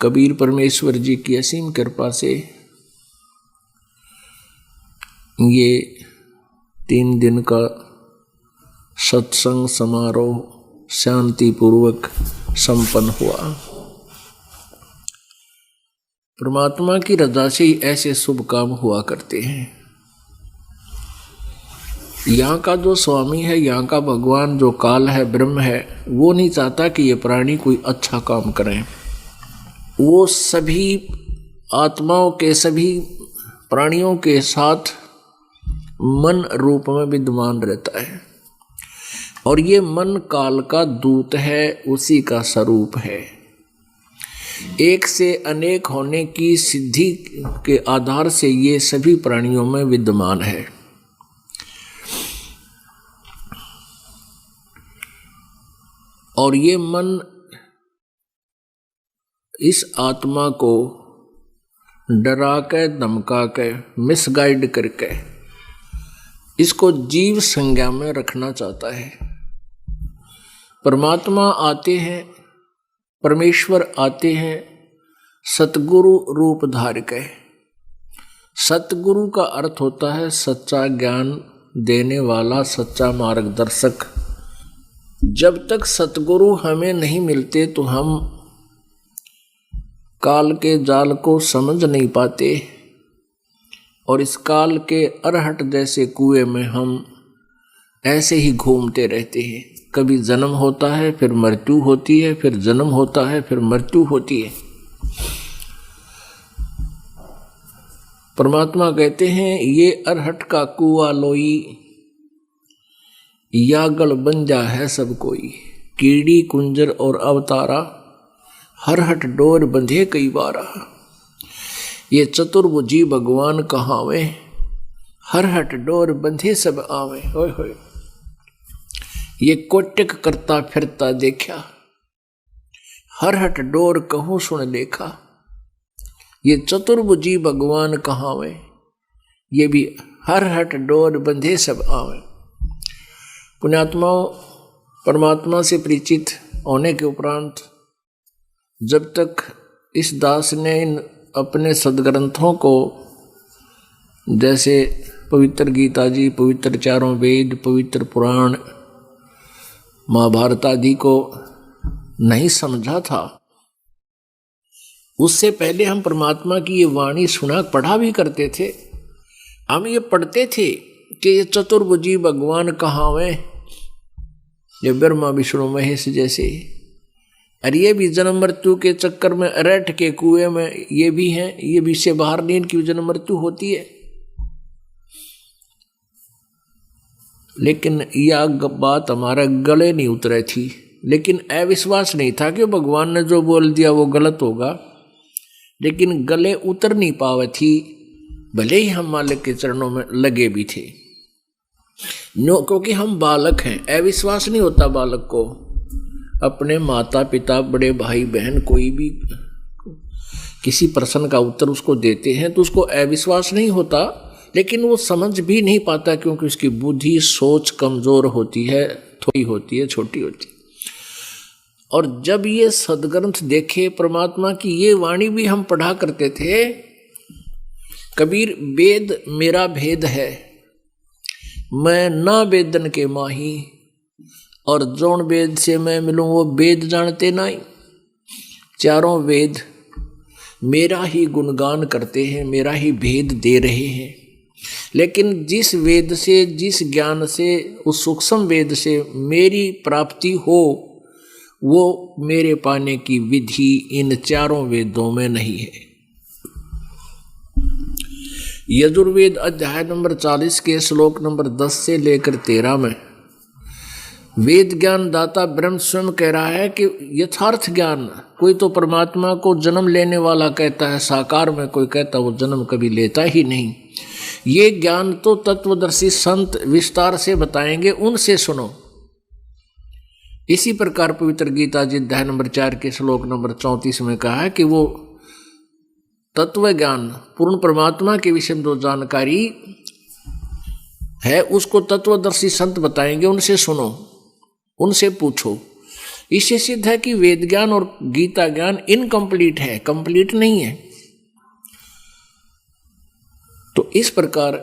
कबीर परमेश्वर जी की असीम कृपा से ये 3 दिन का सत्संग समारोह शांतिपूर्वक संपन्न हुआ। परमात्मा की रजा से ही ऐसे शुभ काम हुआ करते हैं। यहाँ का जो स्वामी है, यहाँ का भगवान जो काल है, ब्रह्म है, वो नहीं चाहता कि ये प्राणी कोई अच्छा काम करें। वो सभी आत्माओं के, सभी प्राणियों के साथ मन रूप में विद्यमान रहता है और ये मन काल का दूत है, उसी का स्वरूप है। एक से अनेक होने की सिद्धि के आधार से ये सभी प्राणियों में विद्यमान है। और ये मन इस आत्मा को डरा के, धमका के, मिसगाइड करके इसको जीव संज्ञा में रखना चाहता है। परमात्मा आते हैं, परमेश्वर आते हैं सतगुरु रूप धार के। सतगुरु का अर्थ होता है सच्चा ज्ञान देने वाला, सच्चा मार्गदर्शक। जब तक सतगुरु हमें नहीं मिलते तो हम काल के जाल को समझ नहीं पाते और इस काल के अरहट जैसे कुएं में हम ऐसे ही घूमते रहते हैं। कभी जन्म होता है, फिर मृत्यु होती है, फिर जन्म होता है, फिर मृत्यु होती है। परमात्मा कहते हैं ये अरहट का कुआ लोई, यागल बंजा है सब कोई। कीड़ी कुंजर और अवतारा, हरहट डोर बंधे कई बारा। ये चतुर्भुजी भगवान कहावे, हरहट डोर बंधे सब आवे। होय होय, ये कोटिक करता फिरता देखा, हरहट डोर कहूँ सुन देखा। ये चतुर्भुजी भगवान कहावे, ये भी हरहट डोर बंधे सब आवे। पुण्यात्माओं, परमात्मा से परिचित होने के उपरांत जब तक इस दास ने इन अपने सदग्रंथों को, जैसे पवित्र गीता जी, पवित्र चारों वेद, पवित्र पुराण, महाभारत आदि को नहीं समझा था, उससे पहले हम परमात्मा की ये वाणी सुना पढ़ा भी करते थे। हम ये पढ़ते थे कि ये चतुर्भुजी भगवान कहावे, ये ब्रह्मा विष्णु महेश जैसे। और ये भी जन्म मृत्यु के चक्कर में, अरहट के कुएं में ये भी हैं, ये भी से बाहर नहीं, इनकी जन्म मृत्यु होती है। लेकिन यह बात हमारा गले नहीं उतरी थी। लेकिन अविश्वास नहीं था कि भगवान ने जो बोल दिया वो गलत होगा, लेकिन गले उतर नहीं पावे थी, भले ही हम मालिक के चरणों में लगे भी थे। क्योंकि हम बालक हैं। अविश्वास नहीं होता बालक को। अपने माता पिता, बड़े भाई बहन, कोई भी किसी प्रश्न का उत्तर उसको देते हैं तो उसको अविश्वास नहीं होता, लेकिन वो समझ भी नहीं पाता क्योंकि उसकी बुद्धि, सोच कमजोर होती है, थोड़ी होती है, छोटी होती है। और जब ये सदग्रंथ देखे परमात्मा की, ये वाणी भी हम पढ़ा करते थे। कबीर, वेद मेरा भेद है, मैं ना वेदन के माही, और जौन वेद से मैं मिलूं वो वेद जानते नहीं। चारों वेद मेरा ही गुणगान करते हैं, मेरा ही भेद दे रहे हैं। लेकिन जिस वेद से, जिस ज्ञान से, उस सूक्ष्म वेद से मेरी प्राप्ति हो, वो मेरे पाने की विधि इन चारों वेदों में नहीं है। यजुर्वेद अध्याय नंबर 40 के श्लोक नंबर 10 से लेकर 13 में वेद ज्ञान दाता ब्रह्म स्वयं कह रहा है कि यथार्थ ज्ञान, कोई तो परमात्मा को जन्म लेने वाला कहता है साकार में, कोई कहता है वो जन्म कभी लेता ही नहीं। ये ज्ञान तो तत्वदर्शी संत विस्तार से बताएंगे, उनसे सुनो। इसी प्रकार पवित्र गीता जी अध्याय नंबर 4 के श्लोक नंबर 34 में कहा है कि वो तत्व ज्ञान, पूर्ण परमात्मा के विषय में जो जानकारी है उसको तत्वदर्शी संत बताएंगे, उनसे सुनो, उनसे पूछो। इससे सिद्ध है कि वेद ज्ञान और गीता ज्ञान इनकम्प्लीट है, कंप्लीट नहीं है। तो इस प्रकार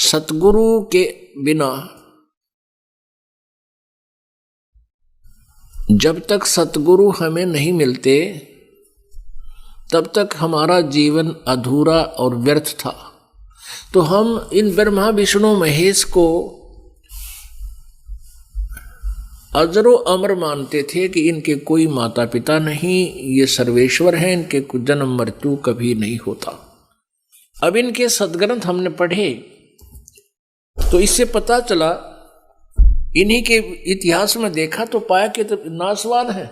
सतगुरु के बिना, जब तक सतगुरु हमें नहीं मिलते तब तक हमारा जीवन अधूरा और व्यर्थ था। तो हम इन ब्रह्मा विष्णु महेश को अजरो अमर मानते थे कि इनके कोई माता पिता नहीं, ये सर्वेश्वर हैं, इनके कुछ जन्म मृत्यु कभी नहीं होता। अब इनके सद्ग्रंथ हमने पढ़े तो इससे पता चला, इन्हीं के इतिहास में देखा तो पाया कि तो नासवान है।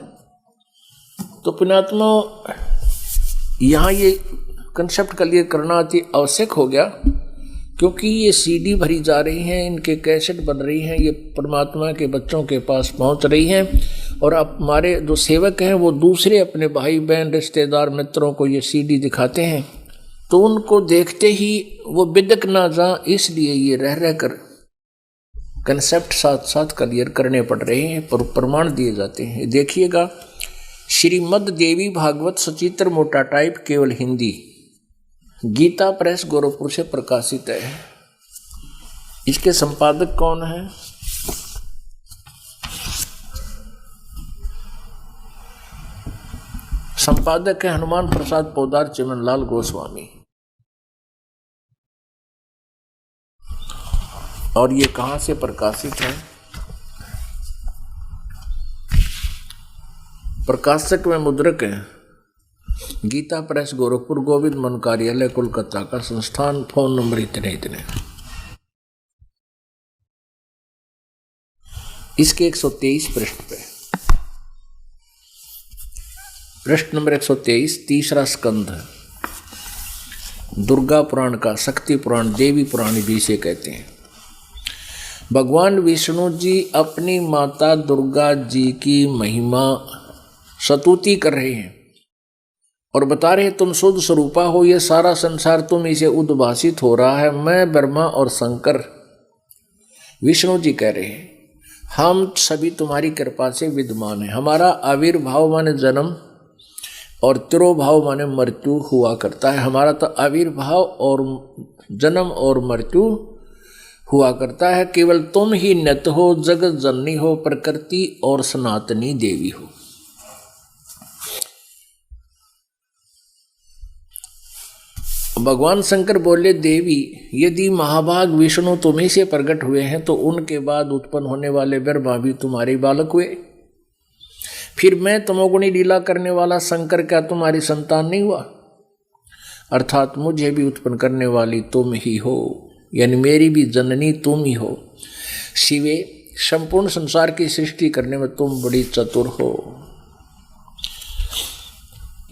तो पुण्यात्मा, यहाँ ये कंसेप्ट क्लियर करना अति आवश्यक हो गया, क्योंकि ये सीडी भरी जा रही हैं, इनके कैसेट बन रही हैं, ये परमात्मा के बच्चों के पास पहुंच रही हैं, और अब हमारे जो सेवक हैं वो दूसरे अपने भाई बहन रिश्तेदार मित्रों को ये सीडी दिखाते हैं, तो उनको देखते ही वो बिदक ना जा, इसलिए ये रह रह कर कंसेप्ट साथ साथ क्लियर करने पड़ रहे हैं, पर प्रमाण दिए जाते हैं। देखिएगा, श्रीमद् देवी भागवत सचित्र मोटा टाइप केवल हिंदी, गीता प्रेस गोरखपुर से प्रकाशित है। इसके संपादक कौन है? संपादक है हनुमान प्रसाद पोदार चिमनलाल गोस्वामी। और ये कहाँ से प्रकाशित है? प्रकाशक में मुद्रक है गीता प्रेस गोरखपुर, गोविंद मन कार्यालय कोलकाता का संस्थान, फोन नंबर इतने इतने। इसके 123 पृष्ठ पे, पृष्ठ नंबर 123, तीसरा स्कंध है, दुर्गा पुराण का, शक्ति पुराण, देवी पुराण भी इसे कहते हैं। भगवान विष्णु जी अपनी माता दुर्गा जी की महिमा स्तुति कर रहे हैं और बता रहे, तुम शुद्ध स्वरूपा हो, ये सारा संसार तुम इसे उद्भासित हो रहा है। मैं ब्रह्मा और शंकर, विष्णु जी कह रहे हैं, हम सभी तुम्हारी कृपा से विद्यमान है। हमारा आविर्भाव माने जन्म और तिरोभाव माने मृत्यु हुआ करता है। हमारा तो आविर्भाव और जन्म और मृत्यु हुआ करता है। केवल तुम ही नित हो, जगत जननी हो, प्रकृति और सनातनी देवी हो। भगवान शंकर बोले, देवी, यदि महाभाग विष्णु तुम्ही से प्रकट हुए हैं तो उनके बाद उत्पन्न होने वाले ब्रह्मा भी तुम्हारे बालक हुए। फिर मैं तमोगुणी लीला करने वाला शंकर क्या तुम्हारी संतान नहीं हुआ? अर्थात मुझे भी उत्पन्न करने वाली तुम ही हो, यानी मेरी भी जननी तुम ही हो। शिवे, संपूर्ण संसार की सृष्टि करने में तुम बड़ी चतुर हो।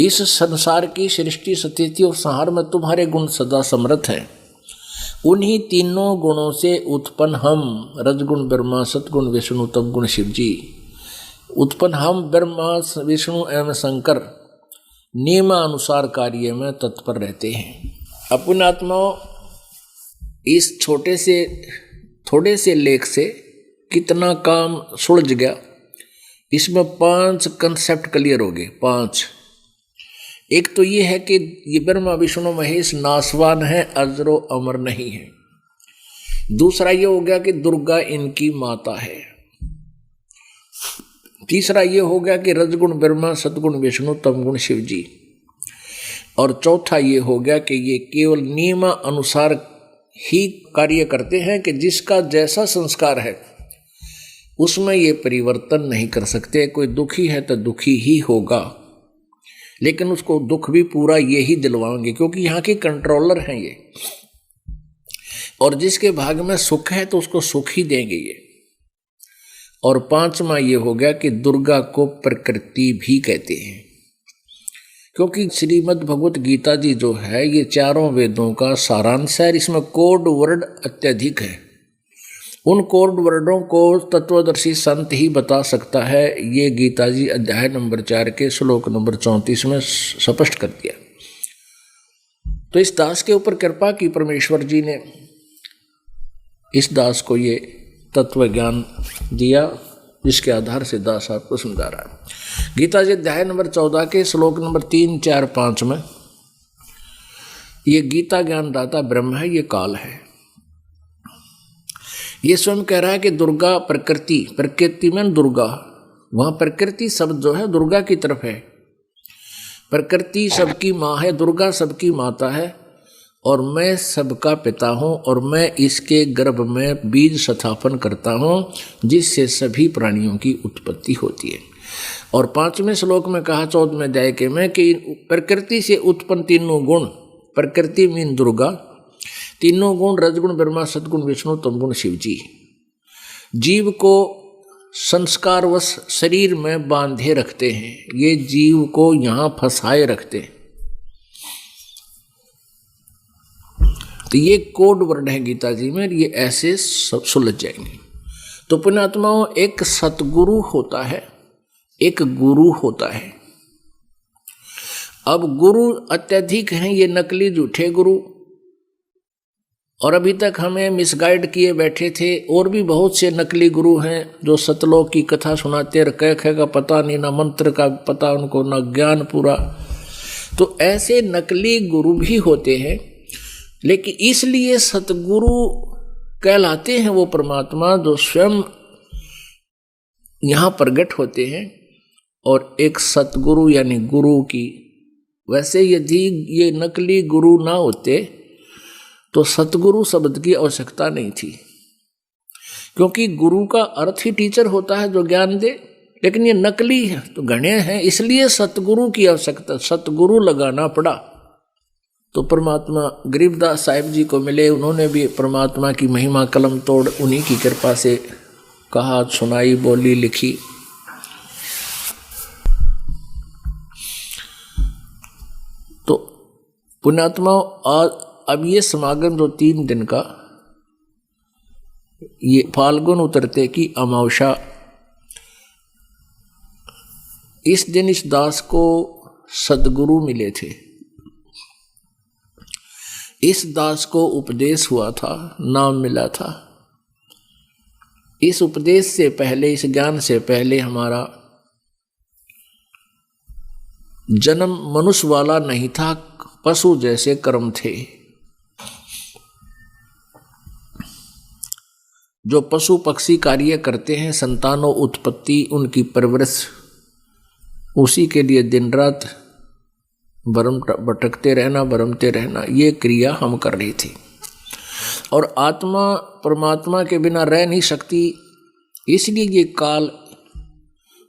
इस संसार की सृष्टि, स्थिति और संहार में तुम्हारे गुण सदा समर्थ हैं। उन्हीं तीनों गुणों से उत्पन्न हम, रजगुण ब्रह्मा, सतगुण विष्णु, तमगुण शिव जी, उत्पन्न हम ब्रह्मा विष्णु एवं शंकर नियमानुसार कार्य में तत्पर रहते हैं। अपने आत्माओं, इस थोड़े से लेख से कितना काम सुलझ गया। इसमें 5 कंसेप्ट क्लियर हो गए। 5। एक तो ये है कि ये ब्रह्मा विष्णु महेश नासवान है, अजरो अमर नहीं है। दूसरा ये हो गया कि दुर्गा इनकी माता है। तीसरा ये हो गया कि रजगुण ब्रह्मा, सतगुण विष्णु, तमगुण शिव जी। और चौथा ये हो गया कि ये केवल नियम अनुसार ही कार्य करते हैं, कि जिसका जैसा संस्कार है उसमें ये परिवर्तन नहीं कर सकते। कोई दुखी है तो दुखी ही होगा, लेकिन उसको दुख भी पूरा ये ही दिलवाएंगे, क्योंकि यहाँ के कंट्रोलर हैं ये। और जिसके भाग में सुख है तो उसको सुख ही देंगे ये। और 5वां ये हो गया कि दुर्गा को प्रकृति भी कहते हैं, क्योंकि श्रीमद् भगवत गीता जी जो है ये चारों वेदों का सारांश है। इसमें कोड वर्ड अत्यधिक है। उन कोड वर्डों को तत्वदर्शी संत ही बता सकता है। ये गीता जी अध्याय नंबर 4 के श्लोक नंबर 34 में स्पष्ट कर दिया। तो इस दास के ऊपर कृपा की परमेश्वर जी ने, इस दास को ये तत्व ज्ञान दिया जिसके आधार से दास आपको समझा रहा है। गीता जी अध्याय नंबर 14 के श्लोक नंबर 3, 4, 5 में ये गीता ज्ञानदाता ब्रह्म है, ये काल है। ये स्वयं कह रहा है कि दुर्गा प्रकृति, प्रकृति में दुर्गा, वहां प्रकृति शब्द जो है दुर्गा की तरफ है। प्रकृति सबकी माँ है, दुर्गा सबकी माता है, और मैं सबका पिता हूँ, और मैं इसके गर्भ में बीज स्थापन करता हूँ जिससे सभी प्राणियों की उत्पत्ति होती है। और 5वें श्लोक में कहा 14वें अध्याय के में कि प्रकृति से उत्पन्न तीनों गुण, प्रकृति मीन दुर्गा, तीनों गुण रजगुण ब्रह्मा, सदगुण विष्णु, तमगुण शिव जी, जीव को संस्कारवश शरीर में बांधे रखते हैं, ये जीव को यहाँ फंसाए रखते हैं। तो ये कोड वर्ड है गीता जी में, ये ऐसे सब सुलझ जाएंगे। तो पुण्यात्माओं, एक सतगुरु होता है, एक गुरु होता है। अब गुरु अत्यधिक हैं ये नकली झूठे गुरु, और अभी तक हमें मिसगाइड किए बैठे थे। और भी बहुत से नकली गुरु हैं जो सतलोक की कथा सुनाते, कह का पता नहीं, ना मंत्र का पता उनको, ना ज्ञान पूरा। तो ऐसे नकली गुरु भी होते हैं, लेकिन इसलिए सतगुरु कहलाते हैं वो परमात्मा जो स्वयं यहाँ प्रकट होते हैं। और एक सतगुरु यानी गुरु की, वैसे यदि ये नकली गुरु ना होते तो सतगुरु शब्द की आवश्यकता नहीं थी, क्योंकि गुरु का अर्थ ही टीचर होता है जो ज्ञान दे। लेकिन ये नकली है तो गणे हैं, इसलिए सतगुरु की आवश्यकता, सतगुरु लगाना पड़ा। तो परमात्मा गरीबदास साहिब जी को मिले, उन्होंने भी परमात्मा की महिमा कलम तोड़ उन्हीं की कृपा से कहा, सुनाई, बोली, लिखी। तो पुण्यात्मा, अब ये समागम जो 3 दिन का, ये फाल्गुन उतरते की अमावस्या, इस दिन इस दास को सदगुरु मिले थे। इस दास को उपदेश हुआ था, नाम मिला था। इस उपदेश से पहले, इस ज्ञान से पहले हमारा जन्म मनुष्य वाला नहीं था, पशु जैसे कर्म थे। जो पशु पक्षी कार्य करते हैं, संतानों उत्पत्ति, उनकी परवरिश, उसी के लिए दिन रात भटकते रहना, भरमते रहना, ये क्रिया हम कर रही थी। और आत्मा परमात्मा के बिना रह नहीं सकती, इसलिए ये काल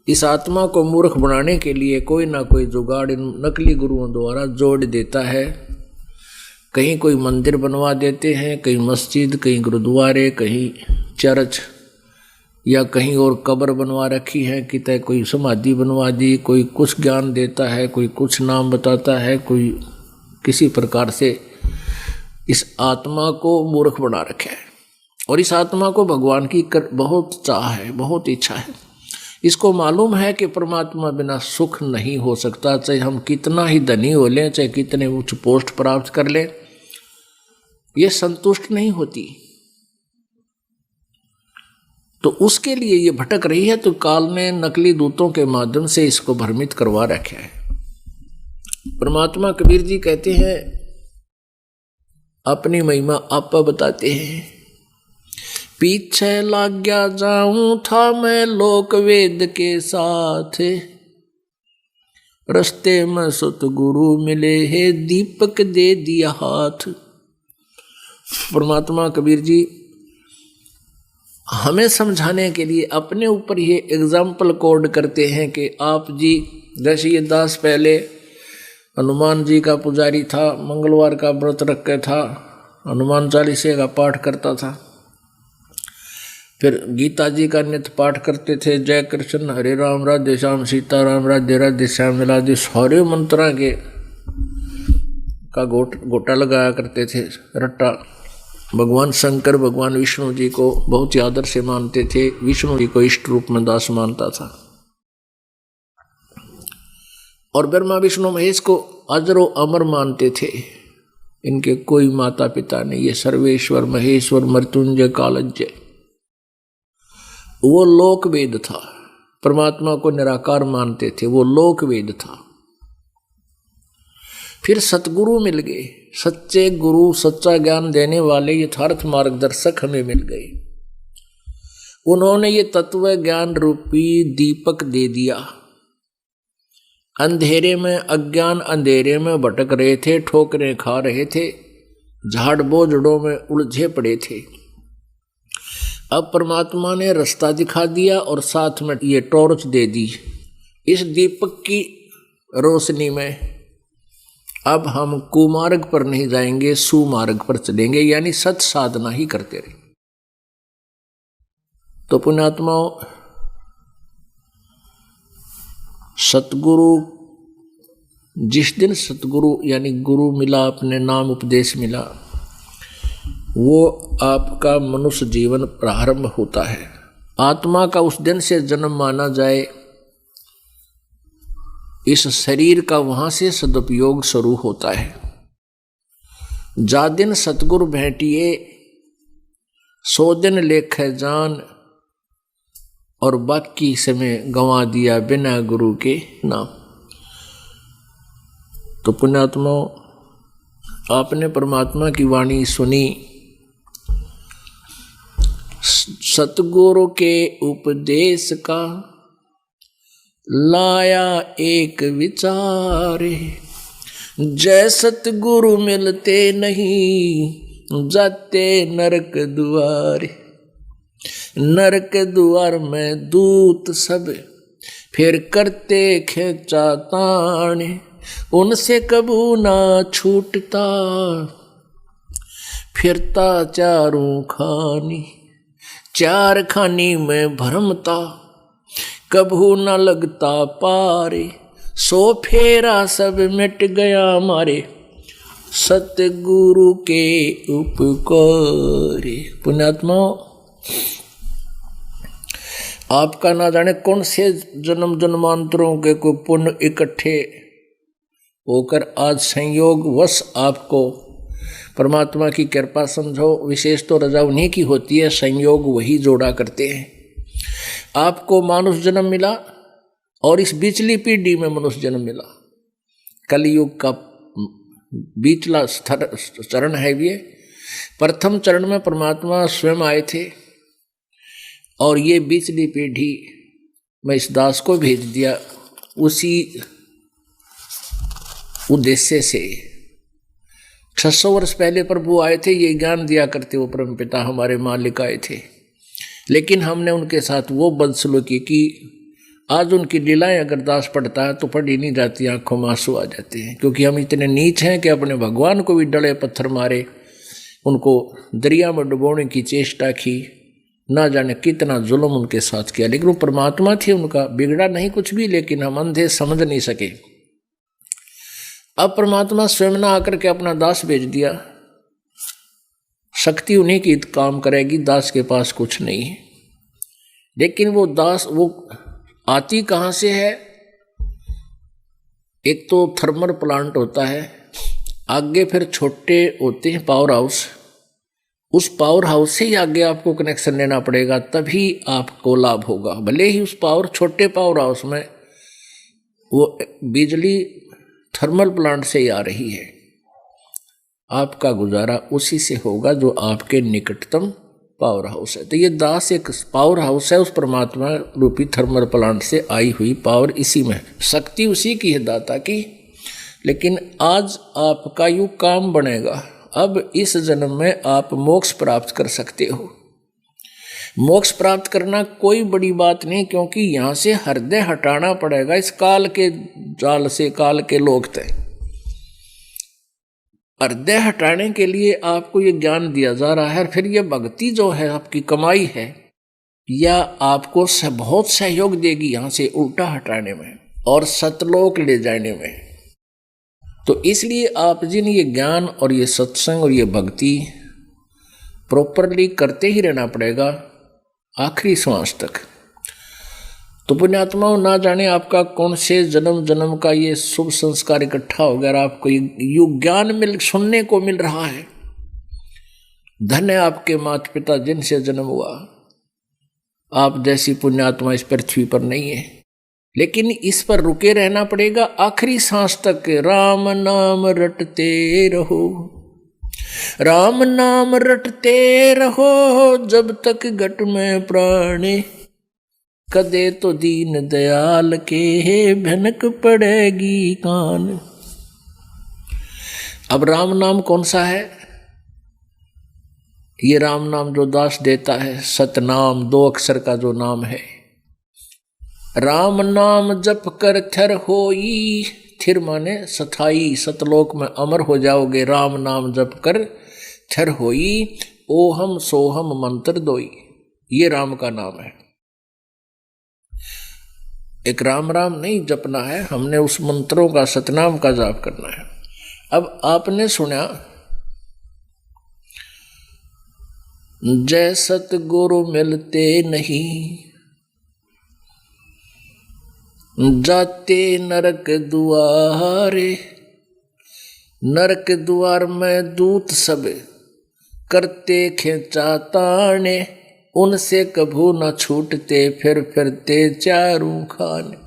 इस आत्मा को मूर्ख बनाने के लिए कोई ना कोई जुगाड़ इन नकली गुरुओं द्वारा जोड़ देता है। कहीं कोई मंदिर बनवा देते हैं, कहीं मस्जिद, कहीं गुरुद्वारे, कहीं चर्च, या कहीं और कब्र बनवा रखी है, कितने कोई समाधि बनवा दी, कोई कुछ ज्ञान देता है, कोई कुछ नाम बताता है, कोई किसी प्रकार से इस आत्मा को मूर्ख बना रखा है। और इस आत्मा को भगवान की बहुत चाह है, बहुत इच्छा है। इसको मालूम है कि परमात्मा बिना सुख नहीं हो सकता, चाहे हम कितना ही धनी हो लें, चाहे कितने उच्च पोस्ट प्राप्त कर लें, ये संतुष्ट नहीं होती। तो उसके लिए ये भटक रही है। तो काल ने नकली दूतों के माध्यम से इसको भ्रमित करवा रखा है। परमात्मा कबीर जी कहते हैं, अपनी महिमा आप बताते हैं, पीछे लग गया जाऊं था मैं लोक वेद के साथ, रस्ते में सतगुरु मिले है दीपक दे दिया हाथ। परमात्मा कबीर जी हमें समझाने के लिए अपने ऊपर ये एग्जाम्पल कोड करते हैं कि आप जी, जैसे ये दास पहले हनुमान जी का पुजारी था, मंगलवार का व्रत रख था, हनुमान चालीसे का पाठ करता था, फिर गीता जी का नित्य पाठ करते थे, जय कृष्ण हरे राम राधे श्याम सीता राम राधे राधे श्याम राधे, सारे मंत्रा के का गोटा लगाया करते थे, रट्टा। भगवान शंकर भगवान विष्णु जी को बहुत ही आदर से मानते थे, विष्णु जी को इष्ट रूप में दास मानता था, और ब्रह्मा विष्णु महेश को अजरो अमर मानते थे। इनके कोई माता पिता नहीं, ये सर्वेश्वर महेश्वर मृत्युंजय कालज्ञ। वो लोक वेद था। परमात्मा को निराकार मानते थे, वो लोक वेद था। फिर सतगुरु मिल गए, सच्चे गुरु, सच्चा ज्ञान देने वाले यथार्थ मार्गदर्शक हमें मिल गए। उन्होंने ये तत्व ज्ञान रूपी दीपक दे दिया। अंधेरे में, अज्ञान अंधेरे में भटक रहे थे, ठोकरें खा रहे थे, झाड़ बोझड़ों में उलझे पड़े थे। अब परमात्मा ने रास्ता दिखा दिया और साथ में ये टॉर्च दे दी। इस दीपक की रोशनी में अब हम कुमार्ग पर नहीं जाएंगे, सुमार्ग पर चलेंगे, यानी सत साधना ही करते रहे। तो पुण्यात्माओं, सतगुरु, जिस दिन सतगुरु यानी गुरु मिला, अपने नाम उपदेश मिला, वो आपका मनुष्य जीवन प्रारंभ होता है। आत्मा का उस दिन से जन्म माना जाए, इस शरीर का वहां से सदुपयोग शुरू होता है। जा दिन सतगुरु भेंटिए, 100 दिन लेखे जान, और बाकी समय गंवा दिया बिना गुरु के नाम। तो पुण्यात्माओं, आपने परमात्मा की वाणी सुनी, सतगुरु के उपदेश का लाया एक विचार, जय सतगुरु मिलते नहीं जाते नरक द्वारे। नरक द्वार में दूत सब फिर करते खेचा ताने, उनसे कबू ना छूटता फिरता चारों खानी। चार खानी में भरमता कबू न लगता पारे, 100 फेरा सब मिट गया मारे सतगुरु के उपकारे। पुण्यात्माओं, आपका ना जाने कौन से जन्म जन्मांतरों के कोई पुण्य इकट्ठे होकर आज संयोग वश आपको परमात्मा की कृपा समझो। विशेष तो रजा उन्हीं की होती है, संयोग वही जोड़ा करते हैं। आपको मानुष जन्म मिला और इस बीचली पीढ़ी में मनुष्य जन्म मिला। कलयुग का बीचला चरण है ये। प्रथम चरण में परमात्मा स्वयं आए थे और ये बीचली पीढ़ी में इस दास को भेज दिया उसी उद्देश्य से। 600 वर्ष पहले प्रभु आए थे, ये ज्ञान दिया करते वो परमपिता हमारे मालिक आए थे, लेकिन हमने उनके साथ वो बदसलूकी की। आज उनकी लीलाएं अगर दास पढ़ता है तो पढ़ी नहीं जाती, आंखों में आंसू आ जाते हैं, क्योंकि हम इतने नीच हैं कि अपने भगवान को भी डले पत्थर मारे, उनको दरिया में डुबोने की चेष्टा की, ना जाने कितना जुल्म उनके साथ किया। लेकिन वो परमात्मा थे, उनका बिगड़ा नहीं कुछ भी, लेकिन हम अंधे समझ नहीं सके। अब परमात्मा स्वयं ना आकर के अपना दास भेज दिया। शक्ति उन्हीं की काम करेगी, दास के पास कुछ नहीं है। लेकिन वो दास वो आती कहाँ से है? एक तो थर्मल प्लांट होता है, आगे फिर छोटे होते हैं पावर हाउस। उस पावर हाउस से ही आगे आपको कनेक्शन लेना पड़ेगा, तभी आपको लाभ होगा। भले ही उस छोटे पावर हाउस में वो बिजली थर्मल प्लांट से ही आ रही है, आपका गुजारा उसी से होगा जो आपके निकटतम पावर हाउस है। तो ये दास एक पावर हाउस है, उस परमात्मा रूपी थर्मल प्लांट से आई हुई पावर इसी में, शक्ति उसी की है, दाता की। लेकिन आज आपका यूं काम बनेगा। अब इस जन्म में आप मोक्ष प्राप्त कर सकते हो। मोक्ष प्राप्त करना कोई बड़ी बात नहीं, क्योंकि यहां से हृदय हटाना पड़ेगा इस काल के जाल से, काल के लोक तय। हृदय हटाने के लिए आपको ये ज्ञान दिया जा रहा है। फिर ये भक्ति जो है आपकी कमाई है, या आपको बहुत सहयोग देगी यहां से उल्टा हटाने में और सतलोक ले जाने में। तो इसलिए आप जिन ये ज्ञान और ये सत्संग और ये भक्ति प्रॉपरली करते ही रहना पड़ेगा आखिरी श्वास तक। तो पुण्यात्माओं, ना जाने आपका कौन से जन्म जन्म का ये शुभ संस्कार इकट्ठा हो गया, आपको ये ज्ञान सुनने को मिल रहा है। धन्य आपके माता पिता जिनसे जन्म हुआ। आप जैसी पुण्यात्मा इस पृथ्वी पर नहीं है, लेकिन इस पर रुके रहना पड़ेगा आखिरी सांस तक। राम नाम रटते रहो, राम नाम रटते रहो, जब तक घट में प्राणे, कदे तो दीन दयाल के भनक पड़ेगी कान। अब राम नाम कौन सा है? ये राम नाम जो दास देता है, सतनाम 2 अक्षर का जो नाम है। राम नाम जप कर थर होई, थिर माने सथाई, सतलोक में अमर हो जाओगे। राम नाम जप कर थर होई, ओहम सोहम मंत्र दोई, ये राम का नाम है। एक राम राम नहीं जपना है, हमने उस मंत्रों का, सतनाम का जाप करना है। अब आपने सुना, जय सतगुरु मिलते नहीं, जाते नरक दुआरे, नरक द्वार में दूत सब करते खेचा ताने, उनसे कभू न छूटते फिर फिरते चारू खाने।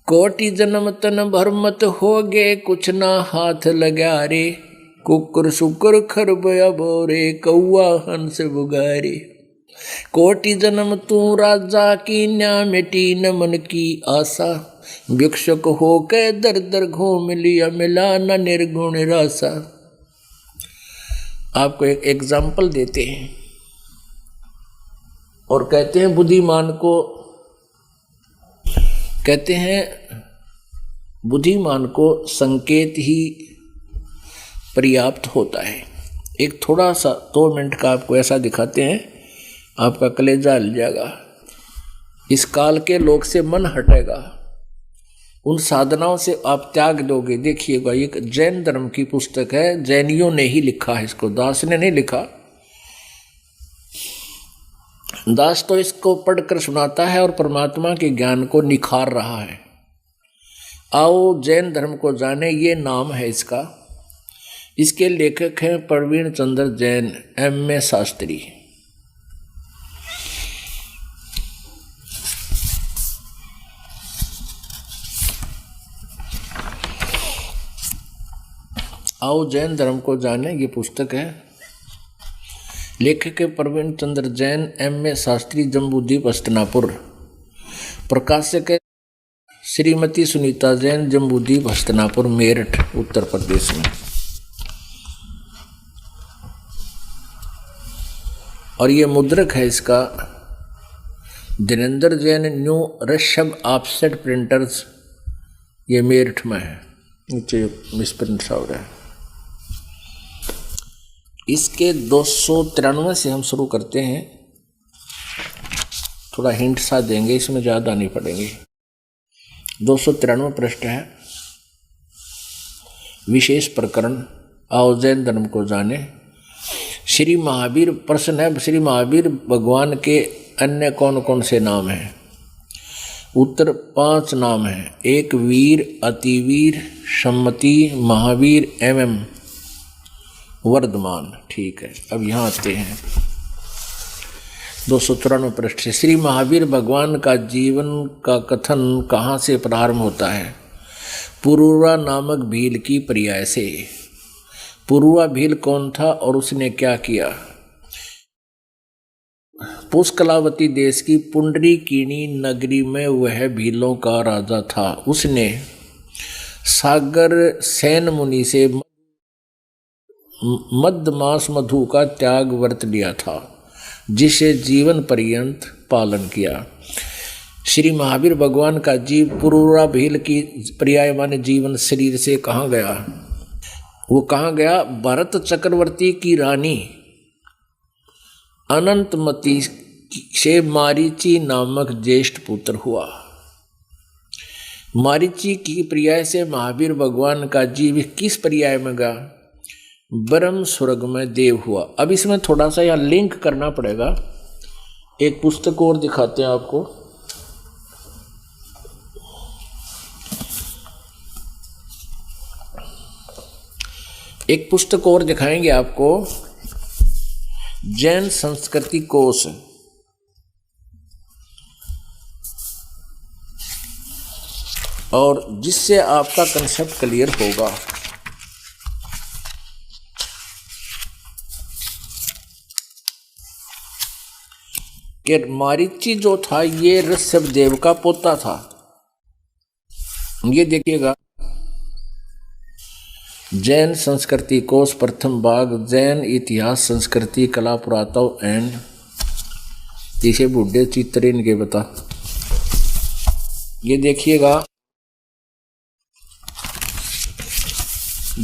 कोटि जन्म तन भरमत होगे, कुछ ना हाथ लगा रे, कुकुर सुकुर खरबया बोरे, कौआ हंस बुगारे। कोटि जन्म तू राजा की, न्या मिटी न मन की आशा, भिक्षुक हो के दर दर घूम लिया, मिला न निर्गुण रासा। आपको एक एग्जाम्पल देते हैं और कहते हैं बुद्धिमान को, कहते हैं बुद्धिमान को संकेत ही पर्याप्त होता है। एक थोड़ा सा 2 मिनट का आपको ऐसा दिखाते हैं, आपका कलेजा हिल जाएगा। इस काल के लोक से मन हटेगा, उन साधनाओं से आप त्याग दोगे। देखिएगा, एक जैन धर्म की पुस्तक है, जैनियों ने ही लिखा है इसको, दास ने नहीं लिखा। दास तो इसको पढ़कर सुनाता है और परमात्मा के ज्ञान को निखार रहा है। आओ जैन धर्म को जाने, ये नाम है इसका। इसके लेखक हैं प्रवीण चंद्र जैन, M.A. शास्त्री। आओ जैन धर्म को जाने, ये पुस्तक है। लेखक है प्रवीण चंद्र जैन, M.A. शास्त्री, जम्बूद्वीप हस्तिनापुर। प्रकाशक है श्रीमती सुनीता जैन, जम्बूद्वीप हस्तिनापुर, मेरठ, उत्तर प्रदेश में। और ये मुद्रक है इसका Dinendra Jain, new Rishabh offset printers, ये मेरठ में है। नीचे मिसप्रिंट सा हो रहा है। इसके 293 से हम शुरू करते हैं। थोड़ा हिंट सा देंगे, इसमें ज़्यादा नहीं पड़ेंगे। 293 पृष्ठ है। विशेष प्रकरण, आओ जैन धर्म को जाने। श्री महावीर, प्रश्न है श्री महावीर भगवान के अन्य कौन कौन से नाम हैं? उत्तर 5 नाम हैं। 1 वीर, अतिवीर, सम्मति, महावीर, एवं वर्धमान। ठीक है, अब यहाँ आते हैं 293 पृष्ठ से। श्री महावीर भगवान का जीवन का कथन कहाँ से प्रारंभ होता है? पुरूरा नामक भील की पर्याय से। पुरूरा भील कौन था और उसने क्या किया? पुष्कलावती देश की पुंडरीकीणी नगरी में वह भीलों का राजा था। उसने सागर सेन मुनि से मध्यमास मधु का त्याग व्रत लिया था, जिसे जीवन पर्यंत पालन किया। श्री महावीर भगवान का जीव पुरूरा भील की पर्याय माने जीवन शरीर से कहाँ गया? वो कहाँ गया? भरत चक्रवर्ती की रानी अनंतमती से मारीची नामक ज्येष्ठ पुत्र हुआ। मारीची की पर्याय से महावीर भगवान का जीव किस पर्याय में गया? ब्रह्म स्वर्ग में देव हुआ। अब इसमें थोड़ा सा यहाँ लिंक करना पड़ेगा। एक पुस्तक और दिखाते हैं आपको। एक पुस्तक और दिखाएंगे आपको, जैन संस्कृति कोश, और जिससे आपका कंसेप्ट क्लियर होगा। कि मारीची जो था ये ऋषभदेव का पोता था। ये देखिएगा, जैन संस्कृति कोश प्रथम भाग, जैन इतिहास संस्कृति कला पुरातत्व एंड इसे बूढ़े चित्र इनके बता। ये देखिएगा,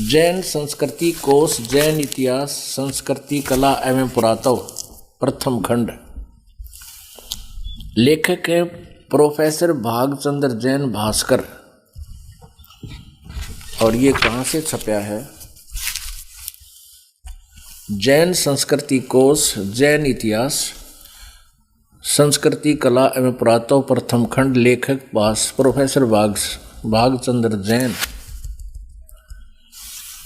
जैन संस्कृति कोश, जैन इतिहास संस्कृति कला एवं पुरातत्व प्रथम खंड। लेखक है प्रोफेसर भागचंद्र जैन भास्कर। और ये कहाँ से छपया है? जैन संस्कृति कोश, जैन इतिहास संस्कृति कला एवं पुरातत्व प्रथम खंड। लेखक प्रोफेसर भागचंद्र जैन।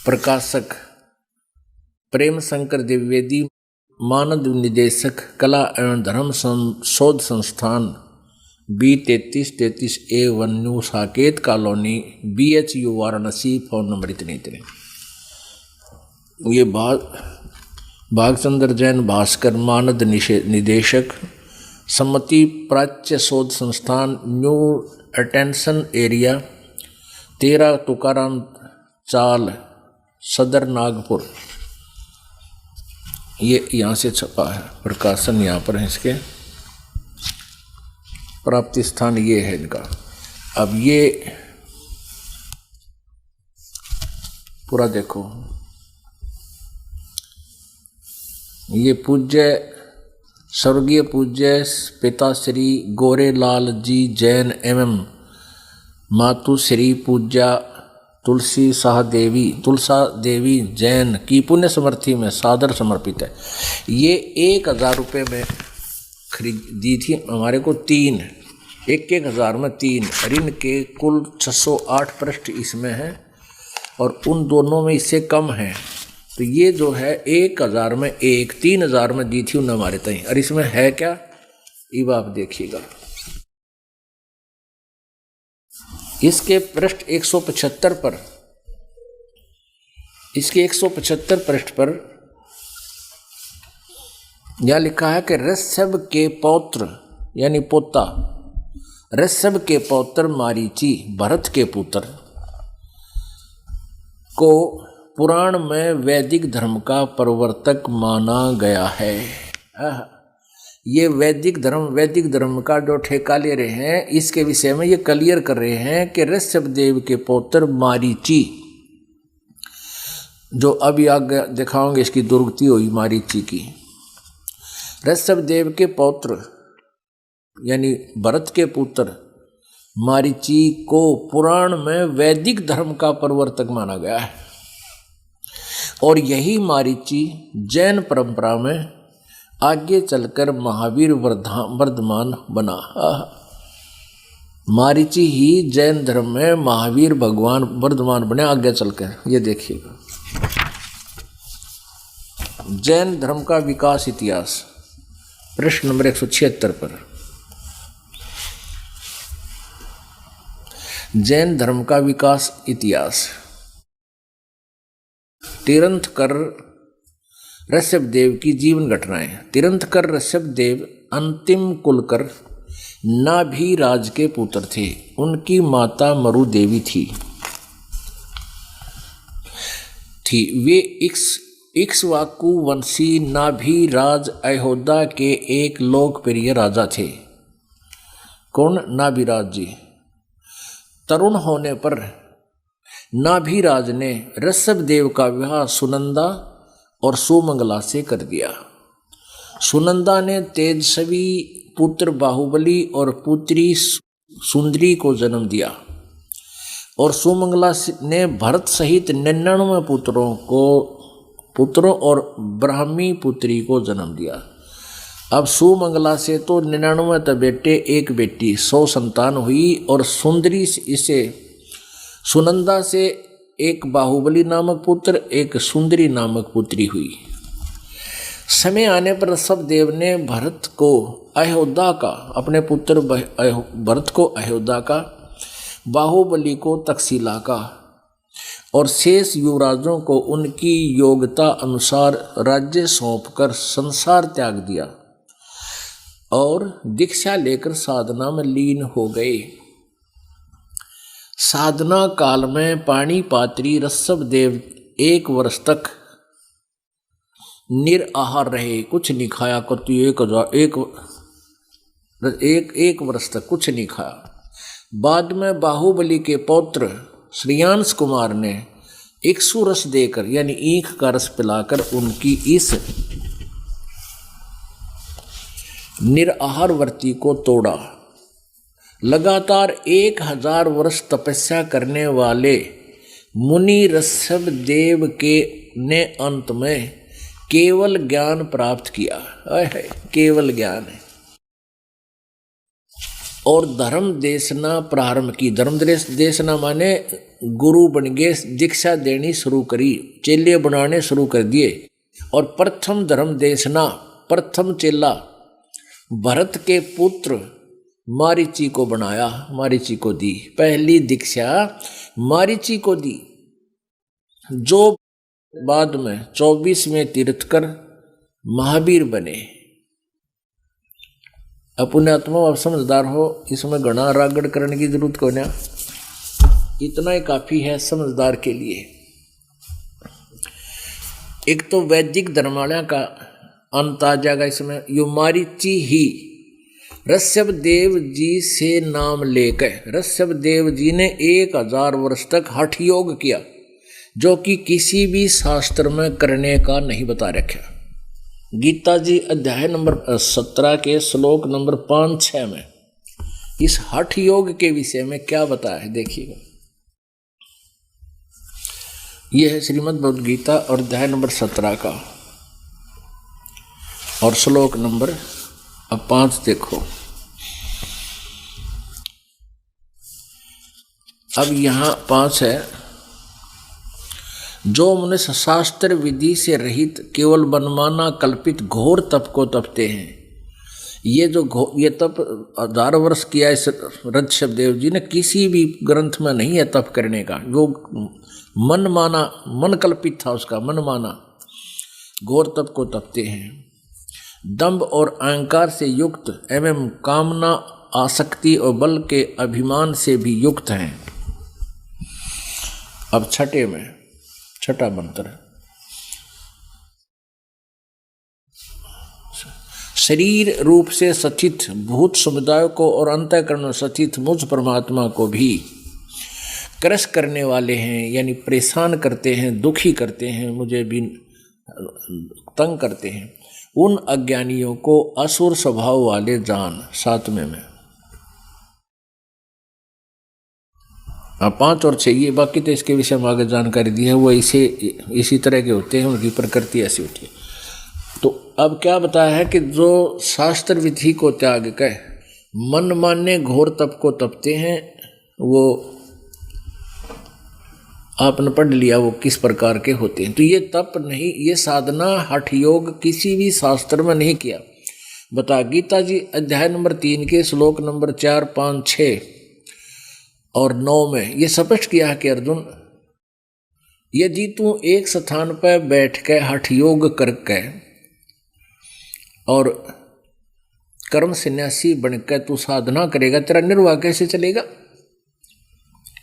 प्रकाशक प्रेम शंकर द्विवेदी। मानद निदेशक कला एवं धर्म शोध संस्थान B3333A1 new Saket colony BHU Varanasi. Phone number इतने। ये भागचंद्र जैन भास्कर, मानद निदेशक, सम्मति प्राच्य शोध संस्थान, न्यू अटेंशन एरिया 13 तुकाराम चाल, सदर नागपुर। ये यहाँ से छपा है। प्रकाशन यहाँ पर है, इसके प्राप्ति स्थान ये है इनका। अब ये पूरा देखो, ये पूज्य स्वर्गीय पूज्य पिता श्री गोरेलाल जी जैन एवं मातु श्री पूज्या तुलसा देवी जैन की पुण्य स्मृति में सादर समर्पित है। ये 1000 रुपये में खरीद दी थी हमारे को। 1,000 में 3 ऋण के कुल 608 पृष्ठ इसमें है और उन दोनों में इससे कम है। तो ये जो है 1000 में 3,000 में दी थी उन्हें हमारे तय। और इसमें है क्या, ये आप देखिएगा। इसके पृष्ठ 175 पर, इसके 175 पृष्ठ पर यह लिखा है कि ऋषभ के पौत्र यानी पोता, ऋषभ के पौत्र मारीची भरत के पुत्र को पुराण में वैदिक धर्म का प्रवर्तक माना गया है। ये वैदिक धर्म का जो ठेका ले रहे हैं, इसके विषय में ये क्लियर कर रहे हैं कि ऋषभदेव के पौत्र मारीची, जो अभी आगे दिखाओगे इसकी दुर्गति हुई मारीची की। ऋषभदेव के पौत्र यानी भरत के पुत्र मारीची को पुराण में वैदिक धर्म का प्रवर्तक माना गया है। और यही मारीची जैन परंपरा में आगे चलकर महावीर वर्धमान बना। मारीची ही जैन धर्म में महावीर भगवान वर्धमान बने आगे चलकर। ये देखिएगा, जैन धर्म का विकास इतिहास प्रश्न नंबर 176 पर। जैन धर्म का विकास इतिहास। तीर्थंकर ऋषभदेव की जीवन घटनाएं। तीर्थंकर ऋषभदेव अंतिम कुलकर नाभिराज के पुत्र थे। उनकी माता मरु देवी थी। वे इक्ष्वाकु वंशी नाभिराज अयोध्या के एक लोकप्रिय राजा थे। कौन? नाभिराज जी। तरुण होने पर नाभिराज ने ऋषभदेव का विवाह सुनंदा और सुमंगला से कर दिया। सुनंदा ने तेजस्वी पुत्र बाहुबली और पुत्री सुंदरी को जन्म दिया और सुमंगला ने भरत सहित 99 पुत्रों और ब्राह्मी पुत्री को जन्म दिया। अब सुमंगला से तो 99 बेटे एक बेटी 100 संतान हुई और सुंदरी इसे सुनंदा से एक बाहुबली नामक पुत्र एक सुंदरी नामक पुत्री हुई। समय आने पर ऋषभदेव ने भरत को अयोध्या का अपने पुत्र भरत को अयोध्या का बाहुबली को तक्षशिला का और शेष युवराजों को उनकी योग्यता अनुसार राज्य सौंपकर संसार त्याग दिया और दीक्षा लेकर साधना में लीन हो गए। साधना काल में पाणिपात्री ऋषभदेव 1 वर्ष तक निराहार रहे, कुछ नहीं खाया करती, एक वर्ष तक कुछ नहीं खाया। बाद में बाहुबली के पौत्र श्रेयांश कुमार ने इक्षु रस देकर यानी ईख का रस पिलाकर उनकी इस निराहार व्रति को तोड़ा। लगातार 1000 वर्ष तपस्या करने वाले मुनि ऋषभदेव के ने अंत में केवल ज्ञान प्राप्त किया। केवल ज्ञान है और धर्म देशना प्रारंभ की। धर्म देशना माने गुरु बन गए, दीक्षा देनी शुरू करी, चेले बनाने शुरू कर दिए। और प्रथम धर्म देशना, प्रथम चेला भरत के पुत्र मारीची को बनाया, मारीची को दी। पहली दीक्षा मारीची को दी, जो बाद में 24वें तीर्थकर महावीर बने। अपने आत्मा आप समझदार हो, इसमें घना रागड़ करने की जरूरत को ना, इतना ही काफी है समझदार के लिए। एक तो वैदिक धर्मालय का अंत आ जाएगा इसमें। यो मारीची ही ऋषभदेव जी से नाम लेकर ऋषभदेव जी ने 1000 वर्ष तक हठ योग किया, जो कि किसी भी शास्त्र में करने का नहीं बता रखा। गीता जी अध्याय नंबर 17 के श्लोक नंबर 5-6 में इस हठ योग के विषय में क्या बताया है देखिएगा। यह है श्रीमद् भगवद गीता और अध्याय नंबर 17 का और श्लोक नंबर 5 देखो। अब यहां 5 है, जो मनुष्य शास्त्र विधि से रहित केवल मनमाना कल्पित घोर तप को तपते हैं। ये तप 1000 वर्ष किया इस ऋषभदेव जी ने, किसी भी ग्रंथ में नहीं है तप करने का। जो मनमाना, मन कल्पित था उसका, मनमाना घोर तप को तपते हैं। दंभ और अहंकार से युक्त एवं कामना, आसक्ति और बल के अभिमान से भी युक्त हैं। अब छठा मंत्र, शरीर रूप से स्थित भूत समुदाय को और अंतःकरण में स्थित मुझ परमात्मा को भी क्रश करने वाले हैं, यानी परेशान करते हैं, दुखी करते हैं, मुझे भी तंग करते हैं। उन अज्ञानियों को असुर स्वभाव वाले जान। 7वें में 5 और 6 ये बाकी तो इसके विषय में आगे जानकारी दी है, वो इसी तरह के होते हैं, उनकी प्रकृति ऐसी होती है। तो अब क्या बताया है कि जो शास्त्र विधि को त्याग कर मन मान्य घोर तप को तपते हैं, वो आपने पढ़ लिया वो किस प्रकार के होते हैं। तो ये तप नहीं, ये साधना हठ योग किसी भी शास्त्र में नहीं किया। बता गीता जी अध्याय नंबर 3 के श्लोक नंबर 4, 5, 6 और 9 में ये स्पष्ट किया है कि अर्जुन, यदि तू एक स्थान पर बैठ कर हठ योग करके और कर्म सन्यासी बनकर तू साधना करेगा, तेरा निर्वाह कैसे चलेगा?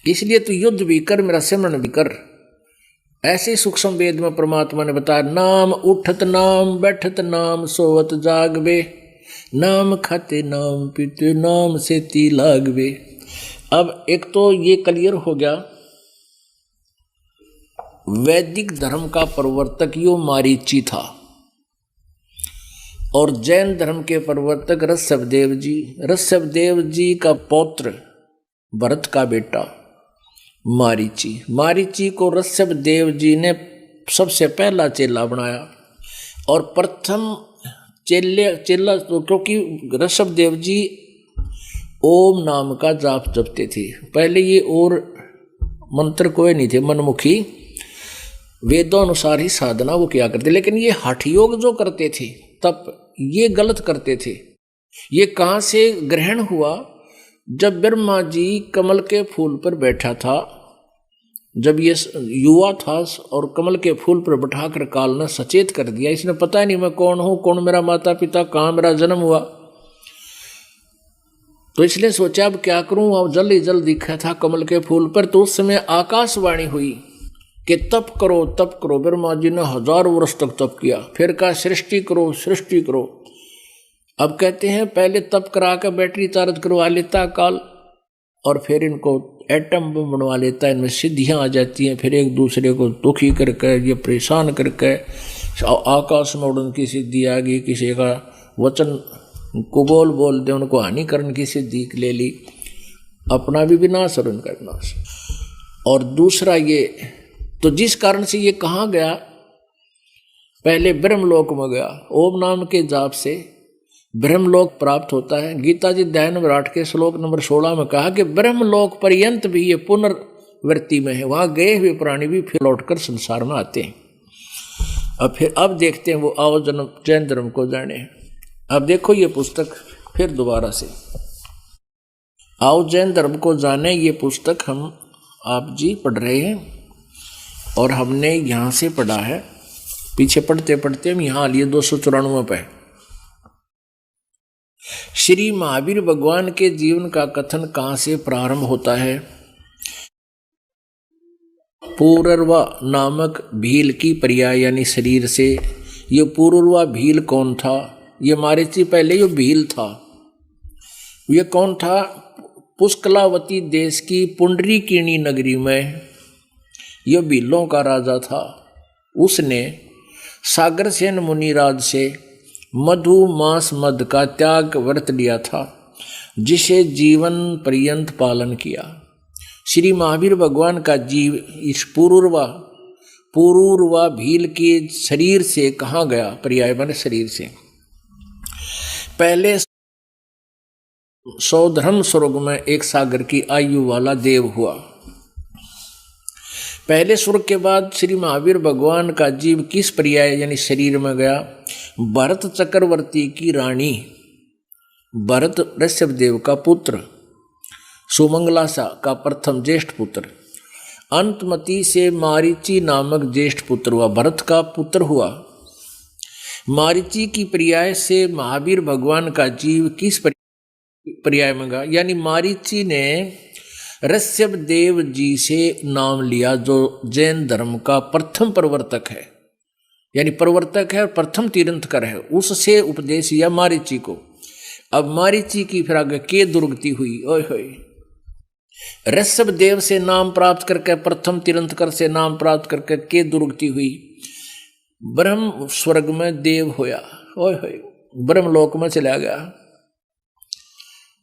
इसलिए तू युद्ध भी कर, मेरा सिमरन भी कर। ऐसे सूक्ष्म वेद में परमात्मा ने बताया, नाम उठत नाम बैठत नाम सोवत जागवे, नाम खाते नाम पीते नाम से ती लागवे। अब एक तो ये क्लियर हो गया, वैदिक धर्म का प्रवर्तक यो मारीची था और जैन धर्म के प्रवर्तक ऋषभदेव जी। ऋषभदेव जी का पौत्र भरत का बेटा मारीची। मारीची को ऋषभदेव जी ने सबसे पहला चेला बनाया और प्रथम चेला तो क्योंकि ऋषभदेव जी ओम नाम का जाप जपते थे। पहले ये और मंत्र कोई नहीं थे, मनमुखी वेदों अनुसार ही साधना वो किया करते। लेकिन ये हठ योग जो करते थे तब ये गलत करते थे। ये कहाँ से ग्रहण हुआ? जब ब्रह्मा जी कमल के फूल पर बैठा था, जब ये युवा था और कमल के फूल पर बैठाकर काल ने सचेत कर दिया, इसने पता नहीं मैं कौन हूं, कौन मेरा माता पिता, कहाँ मेरा जन्म हुआ, तो इसलिए सोचा अब क्या करूं। अब जल्दी जल्दी दिखा था कमल के फूल पर, तो उस समय आकाशवाणी हुई कि तप करो तप करो। ब्रह्मा जी ने 1000 वर्ष तक तप किया, फिर कहा सृष्टि करो सृष्टि करो। अब कहते हैं पहले तप करा कर बैटरी चार्ज करवा लेता काल, और फिर इनको एटम बम बनवा लेता है, इनमें सिद्धियां आ जाती हैं, फिर एक दूसरे को दुखी करके ये परेशान करके आकाश में उड़न की सिद्धि आ गई, किसी का वचन कुबोल बोल दे उनको हानिकरण की सिद्धि ले ली, अपना भी विनाश और उनका विनाश। और दूसरा ये, तो जिस कारण से ये कहाँ गया, पहले ब्रह्मलोक में गया, ओम नाम के जाप से ब्रह्मलोक प्राप्त होता है। गीता जी अध्याय नंबर 8 के श्लोक नंबर 16 में कहा कि ब्रह्मलोक पर्यंत भी ये पुनर्वृत्ति में है, वहां गए हुए प्राणी भी फिर लौटकर संसार में आते हैं। अब देखते हैं वो आओ जन्म जैन धर्म को जाने। अब देखो ये पुस्तक फिर दोबारा से, आओ जैन धर्म को जाने, ये पुस्तक हम आप जी पढ़ रहे हैं और हमने यहाँ से पढ़ा है, पीछे पढ़ते पढ़ते हम यहाँ लिए 294 पे। श्री महावीर भगवान के जीवन का कथन कहाँ से प्रारंभ होता है? पूर्वा नामक भील की पर्याय यानी शरीर से। ये पूर्वा भील कौन था? ये मारीची पहले ये भील था। ये कौन था? पुष्कलावती देश की पुंडरीकिणी नगरी में यह भीलों का राजा था। उसने सागरसेन मुनिराज से मधु मांस मद का त्याग व्रत लिया था, जिसे जीवन पर्यंत पालन किया। श्री महावीर भगवान का जीव इस पूर्वा भील के शरीर से कहाँ गया? पर्याय माने शरीर से। पहले सौधर्म स्वर्ग में एक सागर की आयु वाला देव हुआ। पहले स्वर्ग के बाद श्री महावीर भगवान का जीव किस पर्याय यानी शरीर में गया? भरत चक्रवर्ती की रानी, भरत ऋषभ देव का पुत्र, सुमंगलासा का प्रथम ज्येष्ठ पुत्र, अंतमती से मारीची नामक ज्येष्ठ पुत्र हुआ, भरत का पुत्र हुआ। मारीची की पर्याय से महावीर भगवान का जीव किस पर्याय में गया? यानी मारीची ने ऋषभ देव जी से नाम लिया, जो जैन धर्म का प्रथम प्रवर्तक है, यानी प्रवर्तक है और प्रथम तीर्थंकर है, उससे उपदेश दिया मारीची को। अब मारीची की फिर आगे के दुर्गति हुई। ओए होए, ऋषभ देव से नाम प्राप्त करके, प्रथम तीर्थंकर से नाम प्राप्त करके के दुर्गति हुई, ब्रह्म स्वर्ग में देव होया। ओए होए, ब्रह्मलोक में चला गया।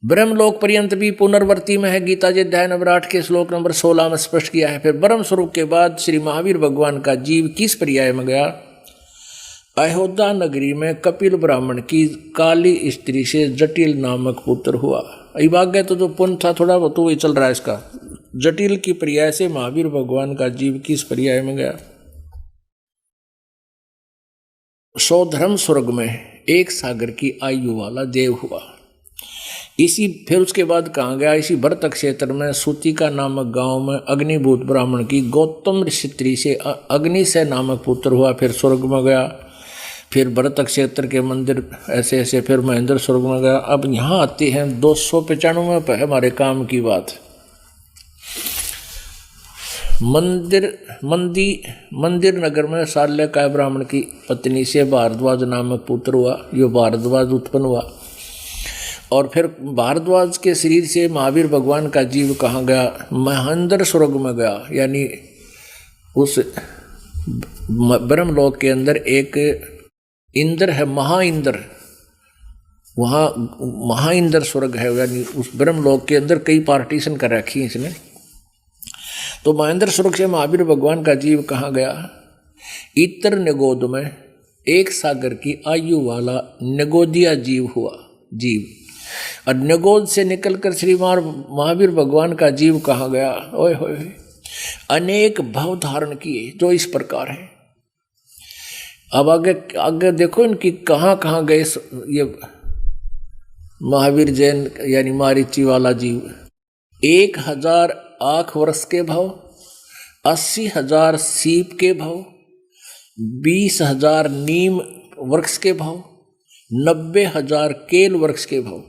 ब्रह्मलोक पर्यंत भी पुनर्वर्ती में है। गीता जी अध्याय नंबर 8 के श्लोक नंबर 16 में स्पष्ट किया है। फिर ब्रह्म स्वरूप के बाद श्री महावीर भगवान का जीव किस पर्याय में गया? अयोध्या नगरी में कपिल ब्राह्मण की काली स्त्री से जटिल नामक पुत्र हुआ। अब आगे तो जो पुण्य था थोड़ा बहुत तो वही चल रहा है इसका। जटिल की पर्याय से महावीर भगवान का जीव किस पर्याय में गया? सौधर्म स्वर्ग में एक सागर की आयु वाला देव हुआ। इसी फिर उसके बाद कहाँ गया? इसी भरत क्षेत्र में सूतिका नामक गांव में अग्निभूत ब्राह्मण की गौतम ऋषि से अग्निशय नामक पुत्र हुआ। फिर स्वर्ग में गया। फिर भरत क्षेत्र के मंदिर ऐसे ऐसे फिर महेंद्र स्वर्ग में गया। अब यहाँ आते हैं 295 पे हमारे काम की बात। मंदिर नगर में शाल्यकाय ब्राह्मण की पत्नी से भारद्वाज नामक पुत्र हुआ। यो भारद्वाज उत्पन्न हुआ। और फिर भारद्वाज के शरीर से महावीर भगवान का जीव कहाँ गया? महेंद्र स्वर्ग में गया। यानी उस ब्रह्मलोक के अंदर एक इंद्र है, महाइंद्र, वहाँ महाइंद्र स्वर्ग है। यानी उस ब्रह्मलोक के अंदर कई पार्टीशन कर रखी है इसने। तो महेंद्र स्वर्ग से महावीर भगवान का जीव कहाँ गया? इतर निगोद में एक सागर की आयु वाला निगोदिया जीव हुआ। जीव और निगोद से निकलकर श्री महावीर भगवान का जीव कहाँ गया? ओए होए, अनेक भव धारण किए जो इस प्रकार है। अब आगे देखो इनकी कहाँ कहाँ गए ये महावीर जैन यानी मारीची वाला जीव। 1000 आख वर्ष के भाव, 80,000 सीप के भाव, 20,000 नीम वृक्ष के भाव, 90,000 केल वृक्ष के भाव,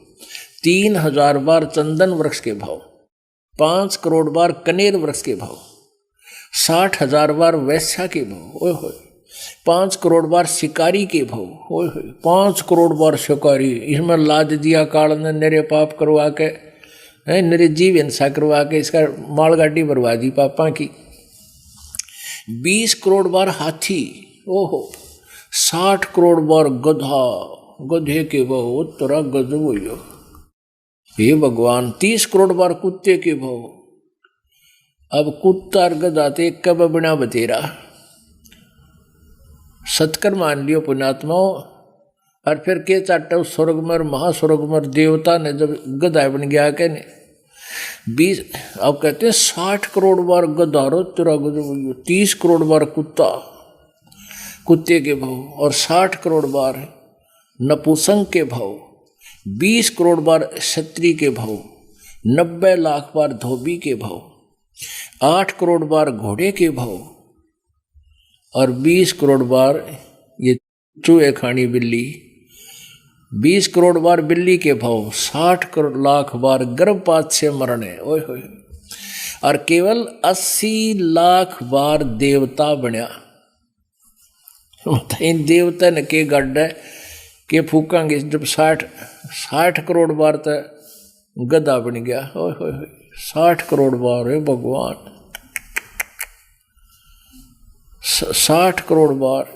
3,000 बार चंदन वृक्ष के भाव, 5 करोड़ बार कनेर वृक्ष के भाव, 60,000 बार वैश्या के भाव, ओए होए, 5 करोड़ बार शिकारी के भाव, ओए होए, 5 करोड़ बार शिकारी। इसमें लाद दिया काल ने निरे पाप करवा के, निरे जीव हिंसा करवा के इसका मालगाड़ी बरवा दी पापा की। 20 करोड़ बार हाथी, ओहो, 60 करोड़ बार गधा, गधे के भाव तेरा गजब हो। हे भगवान, 30 करोड़ बार कुत्ते के भाव। अब कुत्ता और गधा ते कब बना बतेरा, सत्कर मान लियो पुण्यात्माओं। और फिर के चाटा स्वर्गमर महास्वर्गमर देवता ने जब गधा बन गया के ने 20, अब कहते हैं 60 करोड़ बार गधा रो तेरा गजब, 30 करोड़ बार कुत्ता, कुत्ते के भाव, और 60 करोड़ बार नपुंसक के भाव, 20 करोड़ बार क्षत्रिय के भाव, 90 लाख बार धोबी के भाव, 8 करोड़ बार घोड़े के भाव, और 20 करोड़ बार ये चूहे खानी बिल्ली, 20 करोड़ बार बिल्ली के भाव, 60 लाख बार गर्भपात से मरने, ओए होए, और केवल 80 लाख बार देवता बनया। इन देवता ने के गड्ढे के फूकांगे जब 60 करोड़ बार तो गधा बन गया, ओए होए, 60 करोड़ बार है भगवान, 60 करोड़ बार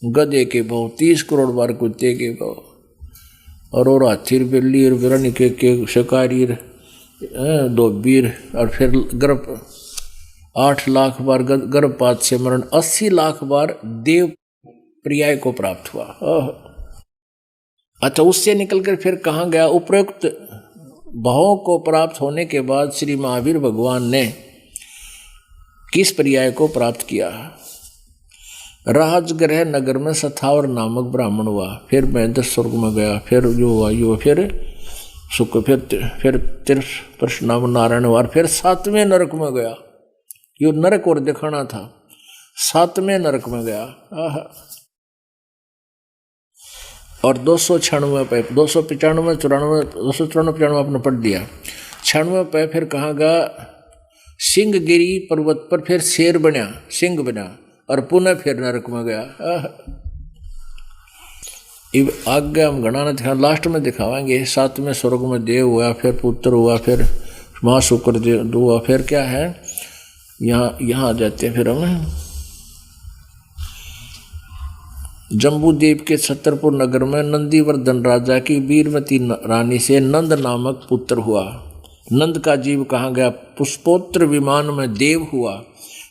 गधे के भाव, 30 करोड़ बार कुत्ते के भाव, और हाथी बिल्ली और बिरनी के शिकारी धोबीर, और फिर गर्भ 8 लाख बार गर्भपात से मरण, 80 लाख बार देव पर्याय को प्राप्त हुआ। अच्छा, उससे निकलकर फिर कहाँ गया? उपरोक्त भावों को प्राप्त होने के बाद श्री महावीर भगवान ने किस पर्याय को प्राप्त किया? राजगृह नगर में सथावर नामक ब्राह्मण हुआ, फिर महेंद्र स्वर्ग में गया, फिर जो हुआ यो, फिर सुख, फिर तीर्थ नाम नारायण हुआ, फिर 7वें नरक में गया। यो नरक और दिखाना था, 7वें नरक में गया। और 296 पे 295 94 294 आपने पढ़ दिया। 96 पे फिर कहाँ गया? सिंहगिरी पर्वत पर फिर शेर बना, सिंह बना, और पुनः फिर नरक में गया। आगे हम घना न दिखा, लास्ट में दिखावाएंगे। 7वें स्वर्ग में देव हुआ, फिर पुत्र हुआ, फिर महाशुक्र देव हुआ, फिर क्या है यहाँ आ जाते हैं। फिर हम जम्बूद्वीप के छतरपुर नगर में नंदीवर्धन राजा की वीरमती रानी से नंद नामक पुत्र हुआ। नंद का जीव कहाँ गया? पुष्पोत्र विमान में देव हुआ।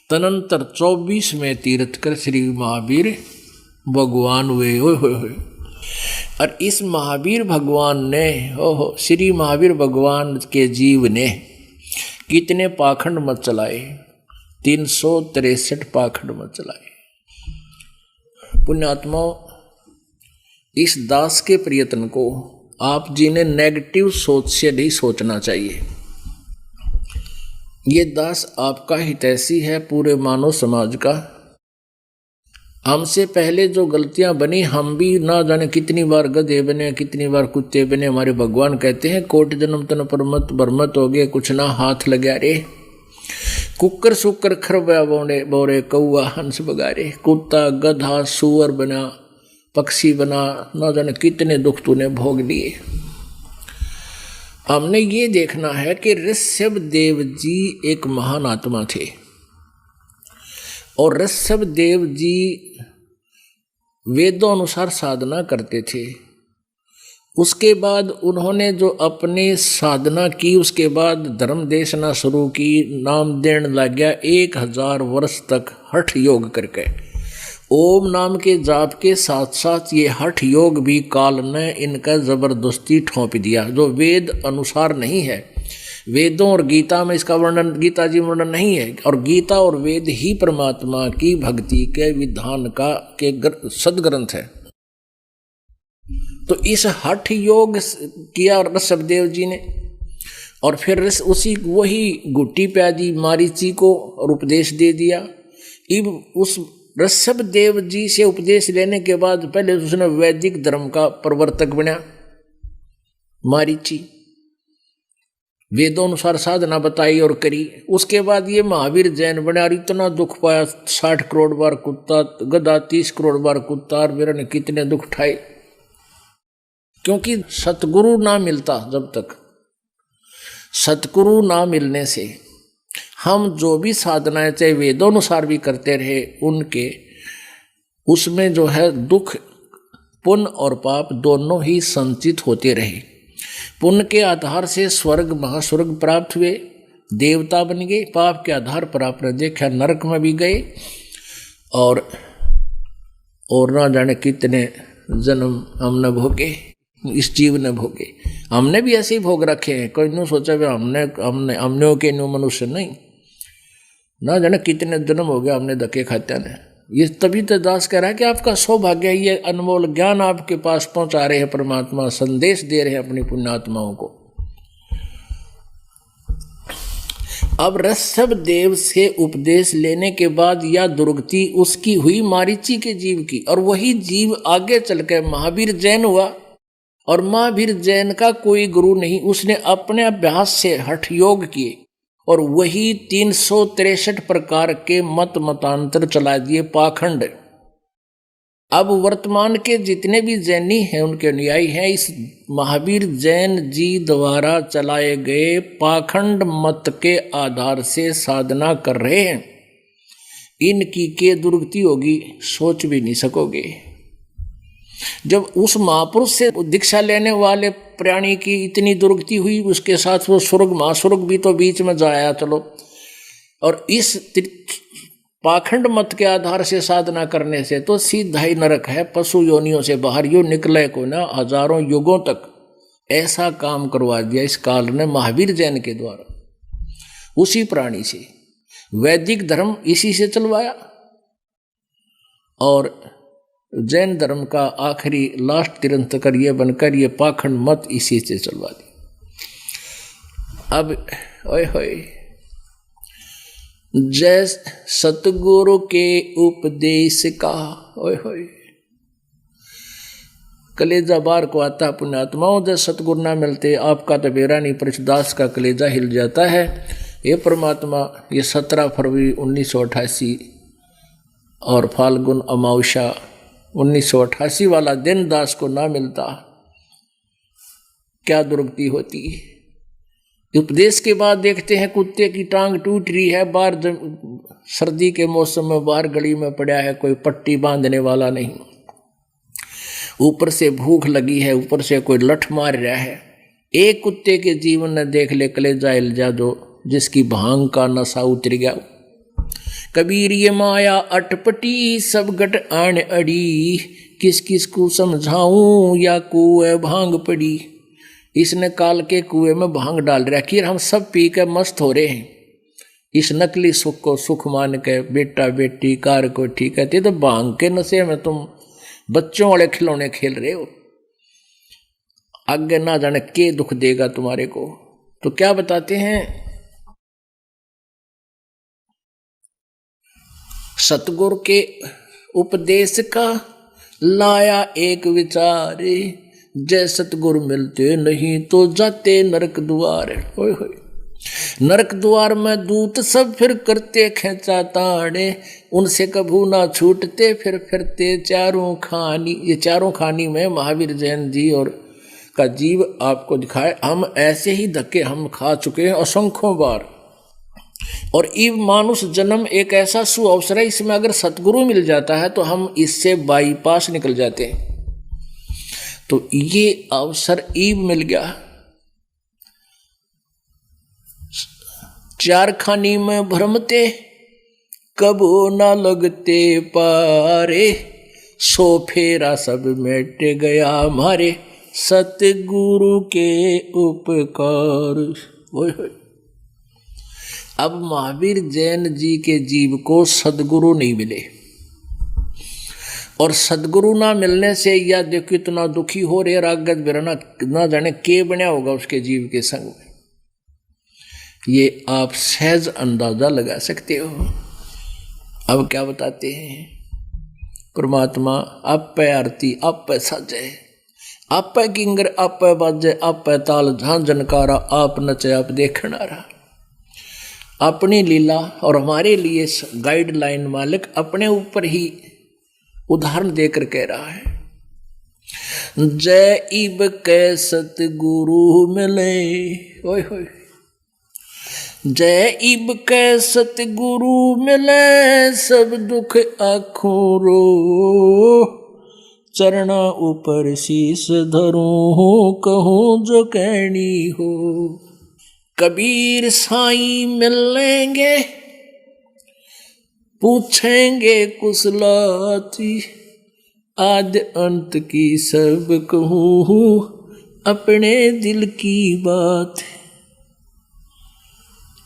तदनंतर 24 में तीर्थ कर श्री महावीर भगवान हुए। और इस महावीर भगवान ने, ओहो, श्री महावीर भगवान के जीव ने कितने पाखंड मत चलाए? 363 पाखंड मत चलाए। पुण्यात्माओं, इस दास के प्रयत्न को आप जी ने नेगेटिव सोच से नहीं सोचना चाहिए। ये दास आपका हितैषी है, पूरे मानव समाज का। हमसे पहले जो गलतियां बनी, हम भी ना जाने कितनी बार गधे बने, कितनी बार कुत्ते बने। हमारे भगवान कहते हैं कोट जन्म तन परमत बरमत हो गए, कुछ ना हाथ लगा रे। कुकर सुकर खरबा बोरे कौआ हंस बगारे, कुत्ता गधा सुअर बना, पक्षी बना, ना जाने कितने दुख तूने भोग लिए। हमने ये देखना है कि ऋषभ देव जी एक महान आत्मा थे, और ऋषभ देव जी वेदों अनुसार साधना करते थे। उसके बाद उन्होंने जो अपनी साधना की, उसके बाद धर्म देशना शुरू की, नाम देने लग गया। 1000 वर्ष तक हठ योग करके, ओम नाम के जाप के साथ साथ ये हठ योग भी काल ने इनका जबरदस्ती ठोंप दिया, जो वेद अनुसार नहीं है। वेदों और गीता में इसका वर्णन, गीता जी वर्णन नहीं है। और गीता और वेद ही परमात्मा की भक्ति के विधान का के सदग्रंथ है। तो इस हठ योग किया ऋषभदेव जी ने, और फिर उसी वही गुट्टी प्यादी मारीची को और उपदेश दे दिया। इब उस ऋषभदेव जी से उपदेश लेने के बाद पहले उसने वैदिक धर्म का प्रवर्तक बना मारीची, वेदों अनुसार साधना बताई और करी। उसके बाद ये महावीर जैन बना और इतना दुख पाया, 60 करोड़ बार कुत्ता गधा, 30 करोड़ बार कुत्ता, और मेरे ने कितने दुख उठाए, क्योंकि सतगुरु ना मिलता। जब तक सतगुरु ना मिलने से हम जो भी साधनाएं चाहे वेदों अनुसार भी करते रहे, उनके उसमें जो है दुख, पुण्य और पाप दोनों ही संचित होते रहे। पुण्य के आधार से स्वर्ग महास्वर्ग प्राप्त हुए, देवता बन गए। पाप के आधार पर आपने देखा नरक में भी गए, और ना जाने कितने जन्म हमने भोगे, इस जीव ने भोगे। हमने भी ऐसे ही भोग रखे हैं। कोई नहीं सोचा भी हमने के नो मनुष्य नहीं, ना जाने कितने जन्म हो गया हमने धक्के खाते हैं। ये तभी तो दास कह रहा है कि आपका सौभाग्य, ये अनमोल ज्ञान आपके पास पहुंचा रहे हैं, परमात्मा संदेश दे रहे हैं अपनी पुण्यात्माओं को। अब ऋषभदेव से उपदेश लेने के बाद यह दुर्गति उसकी हुई मारीची के जीव की, और वही जीव आगे चल के महावीर जैन हुआ। और महावीर जैन का कोई गुरु नहीं, उसने अपने अभ्यास से हठ योग किए और वही 363 प्रकार के मतांतर चला दिए, पाखंड। अब वर्तमान के जितने भी जैनी हैं, उनके अनुयायी हैं, इस महावीर जैन जी द्वारा चलाए गए पाखंड मत के आधार से साधना कर रहे हैं। इनकी के दुर्गति होगी सोच भी नहीं सकोगे। जब उस महापुरुष से दीक्षा लेने वाले प्राणी की इतनी दुर्गति हुई, उसके साथ वो स्वर्ग महास्वर्ग भी तो बीच में जाया। चलो, और इस पाखंड मत के आधार से साधना करने से तो सीधा ही नरक है। पशु योनियों से बाहर यो निकले को ना हजारों युगों तक ऐसा काम करवा दिया इस काल ने महावीर जैन के द्वारा। उसी प्राणी से वैदिक धर्म इसी से चलवाया, और जैन धर्म का आखिरी लास्ट तीर्थंकर ये बनकर ये पाखंड मत इसी से चलवा दी। अब ओए होए, जय सतगुरु के उपदेश का, ओए होए, कलेजा बार को आता पुण्यात्माओं। जब सतगुरु ना मिलते आपका तो बेरा नहीं, पृथ्वीदास का कलेजा हिल जाता है। ये परमात्मा, ये 17 फरवरी 1988 और फाल्गुन अमावस्या 1988 वाला दिन दास को ना मिलता, क्या दुर्गति होती। उपदेश के बाद देखते हैं कुत्ते की टांग टूट रही है, बाहर सर्दी के मौसम में बाहर गली में पड़ा है, कोई पट्टी बांधने वाला नहीं, ऊपर से भूख लगी है, ऊपर से कोई लठ मार रहा है। एक कुत्ते के जीवन ने देख ले कलेजा हिल जा, जो जिसकी भांग का नशा उतर गया। कबीर ये माया अटपटी सब गट आन अड़ी, किस किस को समझाऊं या कुएं भांग पड़ी। इसने काल के कुएं में भांग डाल रखी, हम सब पी के मस्त हो रहे हैं। इस नकली सुख को सुख मान के बेटा बेटी कार को ठीक कहते, तो भांग के नशे में तुम बच्चों वाले खिलौने खेल रहे हो। आगे ना जाने के दुख देगा तुम्हारे को। तो क्या बताते हैं, सतगुरु के उपदेश का लाया एक विचार, जय सतगुरु मिलते नहीं तो जाते नरक द्वार। होय होय, नरक द्वार में दूत सब फिर करते खेचा ताड़े, उनसे कभू ना छूटते फिर फिरते चारों खानी। ये चारों खानी में महावीर जैन जी और का जीव आपको दिखाए। हम ऐसे ही धक्के हम खा चुके हैं असंख्यों बार, और इव मानुष जन्म एक ऐसा सुअवसर है, इसमें अगर सतगुरु मिल जाता है तो हम इससे बाईपास निकल जाते हैं। तो ये अवसर ईव मिल गया। चार खानी में भ्रमते कबो ना लगते पारे, सो फेरा सब मिट गया हमारे सतगुरु के उपकार। ओए होए, अब महावीर जैन जी के जीव को सदगुरु नहीं मिले, और सदगुरु ना मिलने से या देखो इतना दुखी हो रहे रागत बिरना ना जाने के बना होगा उसके जीव के संग में, ये आप सहज अंदाजा लगा सकते हो। अब क्या बताते हैं परमात्मा, आप पे आरती आप पे साजे, आप पे किंगर आप पे बाजे, आप पे ताल जहां जनकारा, आप नचे आप देखनारा। अपनी लीला और हमारे लिए गाइडलाइन मालिक अपने ऊपर ही उदाहरण देकर कह रहा है, जय इब कै सतगुरु मिले, ओए होए, जय इब कै सतगुरु मिले, सब दुख आँखों रो, चरणा ऊपर शीस धरूं, कहूं जो कहनी हो। कबीर साईं मिलेंगे, पूछेंगे कुशलाती, आद अंत की सब कहूँ, अपने दिल की बात।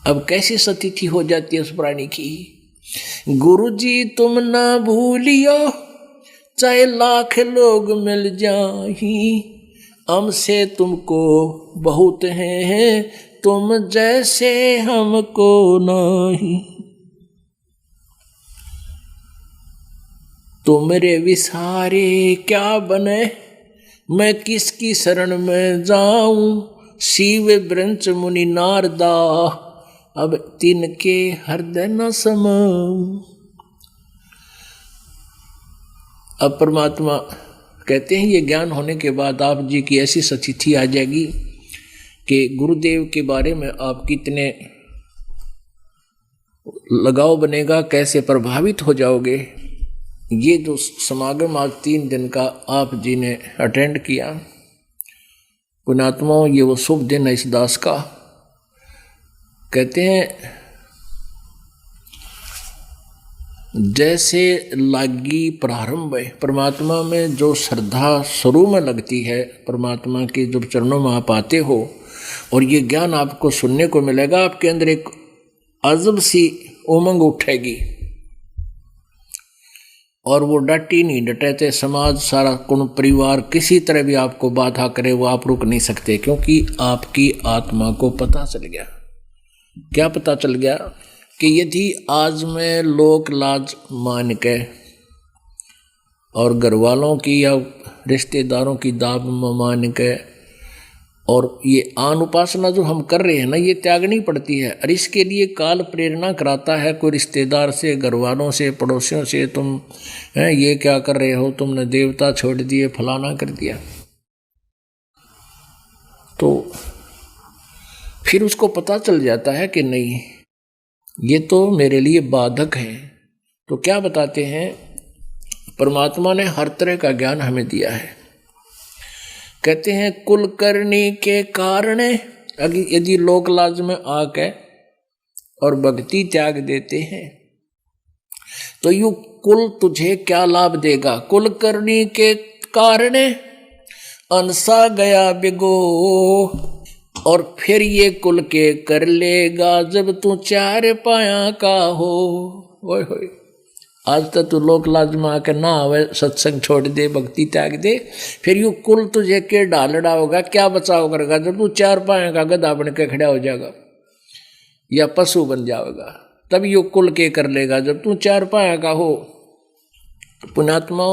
अब कैसी सतीथि हो जाती है उस प्राणी की, गुरुजी तुम ना भूलियो, चाहे लाख लोग मिल जाही, हमसे तुमको बहुत हैं, तुम जैसे हमको नहीं। तुमरे विसारे क्या बने, मैं किसकी शरण में जाऊं, शिव ब्रंच मुनि नारदा, अब तिनके हृदय न समाऊं। अब परमात्मा कहते हैं ये ज्ञान होने के बाद आप जी की ऐसी सतिथि आ जाएगी कि गुरुदेव के बारे में आप कितने लगाव बनेगा, कैसे प्रभावित हो जाओगे। ये जो समागम आज 3 दिन का आप जी ने अटेंड किया, पुण्यात्माओं ये वो शुभ दिन है इस दास का। कहते हैं जैसे लागी प्रारंभ है, परमात्मा में जो श्रद्धा शुरू में लगती है, परमात्मा के जब चरणों में आप आते हो और ये ज्ञान आपको सुनने को मिलेगा, आपके अंदर एक अजब सी उमंग उठेगी और वो डटी नहीं डटे, समाज सारा कुल परिवार किसी तरह भी आपको बाधा करे वो आप रुक नहीं सकते, क्योंकि आपकी आत्मा को पता चल गया। क्या पता चल गया कि यदि आज मैं लोक लाज मान के और घर वालों की या रिश्तेदारों की दाब मान के और ये आन उपासना जो हम कर रहे हैं ना, ये त्यागनी पड़ती है। और इसके लिए काल प्रेरणा कराता है, कोई रिश्तेदार से, घर वालों से, पड़ोसियों से, तुम ये क्या कर रहे हो, तुमने देवता छोड़ दिए, फलाना कर दिया, तो फिर उसको पता चल जाता है कि नहीं ये तो मेरे लिए बाधक है। तो क्या बताते हैं, परमात्मा ने हर तरह का ज्ञान हमें दिया है। कहते हैं कुल करने के कारण यदि लोक लाज में आके और भक्ति त्याग देते हैं तो यू कुल तुझे क्या लाभ देगा। कुल करने के कारण अनसा गया बिगो, और फिर ये कुल के कर लेगा जब तू 4 पाया का हो। ओए होए, आज तक तू लोक लाज में आकर ना आवे, सत्संग छोड़ दे, भक्ति त्याग दे, फिर यू कुल तुझे के डालड़ा होगा, क्या बचाव करेगा जब तू 4 पाया का गधा बन के खड़ा हो जाएगा या पशु बन जाएगा, तब यू कुल के कर लेगा जब तू 4 पाया का हो। पुण्यात्मा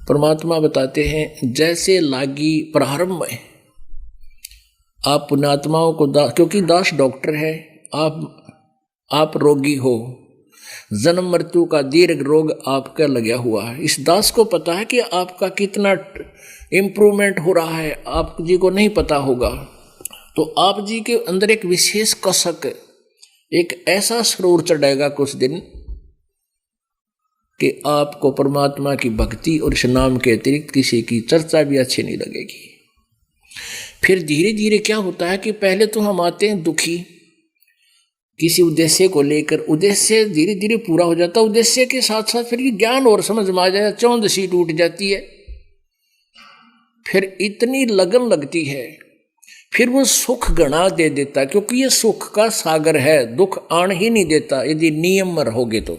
परमात्मा बताते हैं जैसे लागी प्रारंभ में, आप पुण्यात्माओं को क्योंकि दास डॉक्टर है, आप रोगी हो, जन्म मृत्यु का दीर्घ रोग आपका लगा हुआ है। इस दास को पता है कि आपका कितना इम्प्रूवमेंट हो रहा है, आप जी को नहीं पता होगा। तो आप जी के अंदर एक विशेष कसक, एक ऐसा सुरूर चढ़ेगा कुछ दिन कि आपको परमात्मा की भक्ति और इस नाम के अतिरिक्त किसी की चर्चा भी अच्छी नहीं लगेगी। फिर धीरे धीरे क्या होता है कि पहले तो हम आते हैं दुखी किसी उद्देश्य को लेकर, उद्देश्य धीरे धीरे पूरा हो जाता है, उद्देश्य के साथ साथ फिर ज्ञान और समझ में आ जाए, चौंध सी टूट जाती है, फिर इतनी लगन लगती है, फिर वो सुख गणा दे देता, क्योंकि ये सुख का सागर है, दुख आन ही नहीं देता यदि नियम में रहोगे तो।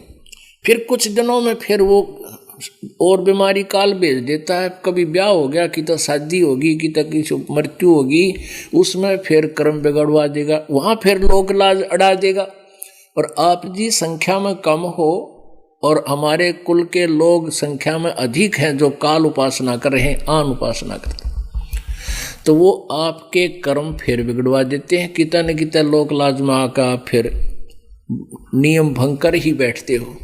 फिर कुछ दिनों में फिर वो और बीमारी काल भेज देता है। कभी ब्याह हो गया कि तो शादी होगी कि तो किसी मृत्यु होगी, उसमें फिर कर्म बिगड़वा देगा, वहाँ फिर लोक लाज अड़ा देगा। और आप जी संख्या में कम हो और हमारे कुल के लोग संख्या में अधिक हैं जो काल उपासना कर रहे हैं, आन उपासना करते हैं, तो वो आपके कर्म फिर बिगड़वा देते हैं। कितना न कितना लोक लाज में आकर आप फिर नियम भंग कर ही बैठते हो।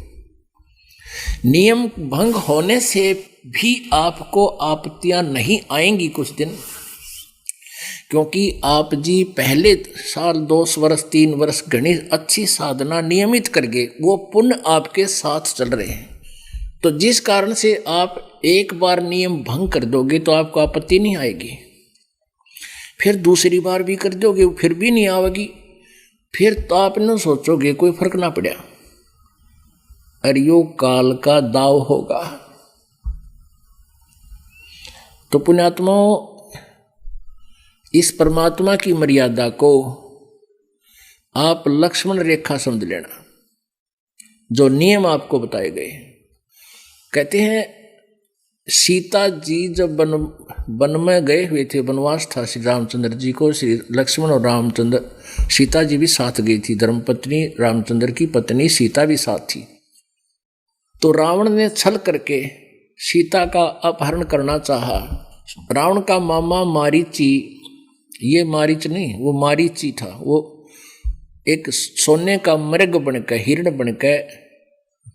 नियम भंग होने से भी आपको आपत्तियां नहीं आएंगी कुछ दिन, क्योंकि आप जी पहले साल 2 वर्ष 3 वर्ष घनी अच्छी साधना नियमित करके वो पुण्य आपके साथ चल रहे हैं। तो जिस कारण से आप एक बार नियम भंग कर दोगे तो आपको आपत्ति नहीं आएगी, फिर दूसरी बार भी कर दोगे फिर भी नहीं आएगी, फिर तो आप न सोचोगे कोई फर्क ना पड़ा। अरे यो काल का दाव होगा। तो पुण्यात्माओं, इस परमात्मा की मर्यादा को आप लक्ष्मण रेखा समझ लेना, जो नियम आपको बताए गए। कहते हैं सीता जी जब वन में गए हुए थे, वनवास था श्री रामचंद्र जी को, श्री लक्ष्मण और रामचंद्र, सीता जी भी साथ गई थी, धर्मपत्नी रामचंद्र की पत्नी सीता भी साथ थी। तो रावण ने छल करके सीता का अपहरण करना चाहा। रावण का मामा मारीची, ये मारीच नहीं, वो मारीची था, वो एक सोने का मृग बनकर, हिरण बनकर,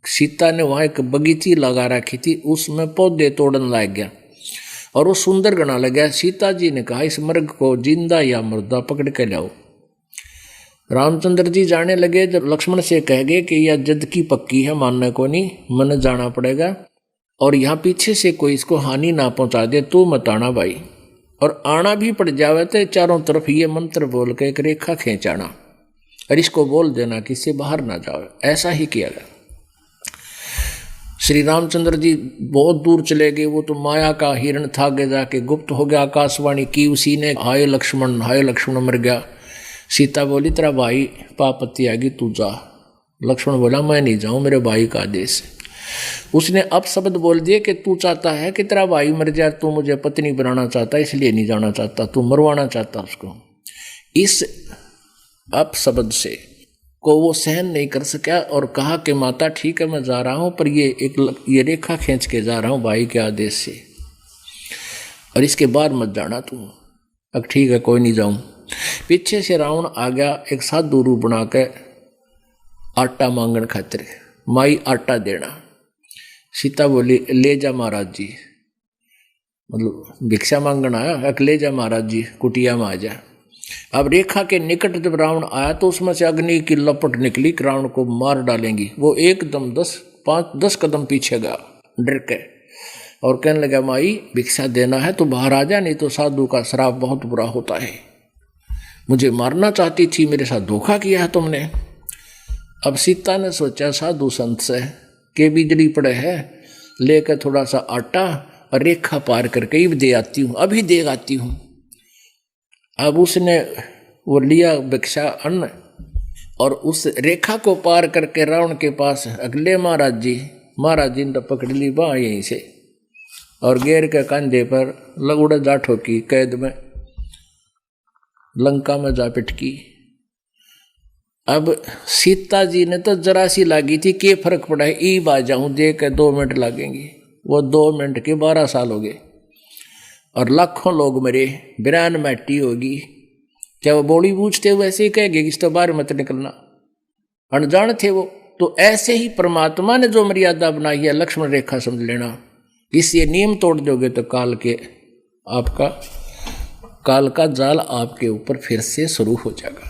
सीता ने वहाँ एक बगीची लगा रखी थी, उसमें पौधे तोड़ने लग गया और वो सुंदर गना लग गया। सीता जी ने कहा इस मृग को जिंदा या मुर्दा पकड़ के लाओ। रामचंद्र जी जाने लगे, जब लक्ष्मण से कह गए कि यह जद की पक्की है, मानने को नहीं, मन जाना पड़ेगा और यहाँ पीछे से कोई इसको हानि ना पहुँचा दे तो मत आना भाई, और आना भी पड़ जावे तो चारों तरफ ये मंत्र बोल के एक रेखा खींच आना और इसको बोल देना कि इससे बाहर ना जाओ। ऐसा ही किया गया। श्री रामचंद्र जी बहुत दूर चले गए, वो तो माया का हिरण था, आगे जाके गुप्त हो गया, आकाशवाणी की उसी ने, हाय लक्ष्मण, हाय लक्ष्मण, मर गया। सीता बोली तेरा भाई पापत्ति आएगी, तू जा। लक्ष्मण बोला मैं नहीं जाऊं, मेरे भाई का आदेश है। उसने अब शब्द बोल दिए कि तू चाहता है कि तेरा भाई मर जाए, तू मुझे पत्नी बनाना चाहता है, इसलिए नहीं जाना चाहता, तू मरवाना चाहता उसको। इस अब शब्द से को वो सहन नहीं कर सका और कहा कि माता ठीक है मैं जा रहा हूँ, पर ये रेखा खींच के जा रहा हूँ भाई के आदेश से, और इसके बाद मत जाना तू। अब ठीक है कोई नहीं जाऊँ। पीछे से रावण आ गया, एक साधु रूप बना के आटा मांगन खातिर, माई आटा देना। सीता बोली ले जा महाराज जी, मतलब भिक्षा मांगन आया, ले जा महाराज जी कुटिया में आ जा। अब रेखा के निकट जब रावण आया तो उसमें से अग्नि की लपट निकली कि रावण को मार डालेंगी। वो एकदम 10 कदम पीछे गया डर के और कहने लगा माई भिक्षा देना है तो बाहर आ जा, नहीं तो साधु का श्राप बहुत बुरा होता है। मुझे मारना चाहती थी, मेरे साथ धोखा किया है तुमने। अब सीता ने सोचा साधु संत से के बिजली पड़े है, लेकर थोड़ा सा आटा और रेखा पार करके ही दे आती हूँ, अभी दे आती हूँ। अब उसने वो लिया भिक्षा अन्न और उस रेखा को पार करके रावण के पास अगले महाराज जी ने पकड़ ली बाँ यहीं से और गेर के कंधे पर लगुड़ा जा ठोकी, कैद में लंका में जा पिटकी। अब सीता जी ने तो जरा सी लागी थी, के फर्क पड़ा है, ई आ जाऊं दे के 2 मिनट लगेंगे। वो 2 मिनट के 12 साल हो गए और लाखों लोग मरे, बिरान मैटी होगी। क्या वो बोली बूझते हुए ऐसे ही कहेंगे कि इस तो बाहर मत निकलना, अनजान थे वो। तो ऐसे ही परमात्मा ने जो मर्यादा बनाई है लक्ष्मण रेखा समझ लेना, इससे नियम तोड़ दोगे तो काल का जाल आपके ऊपर फिर से शुरू हो जाएगा।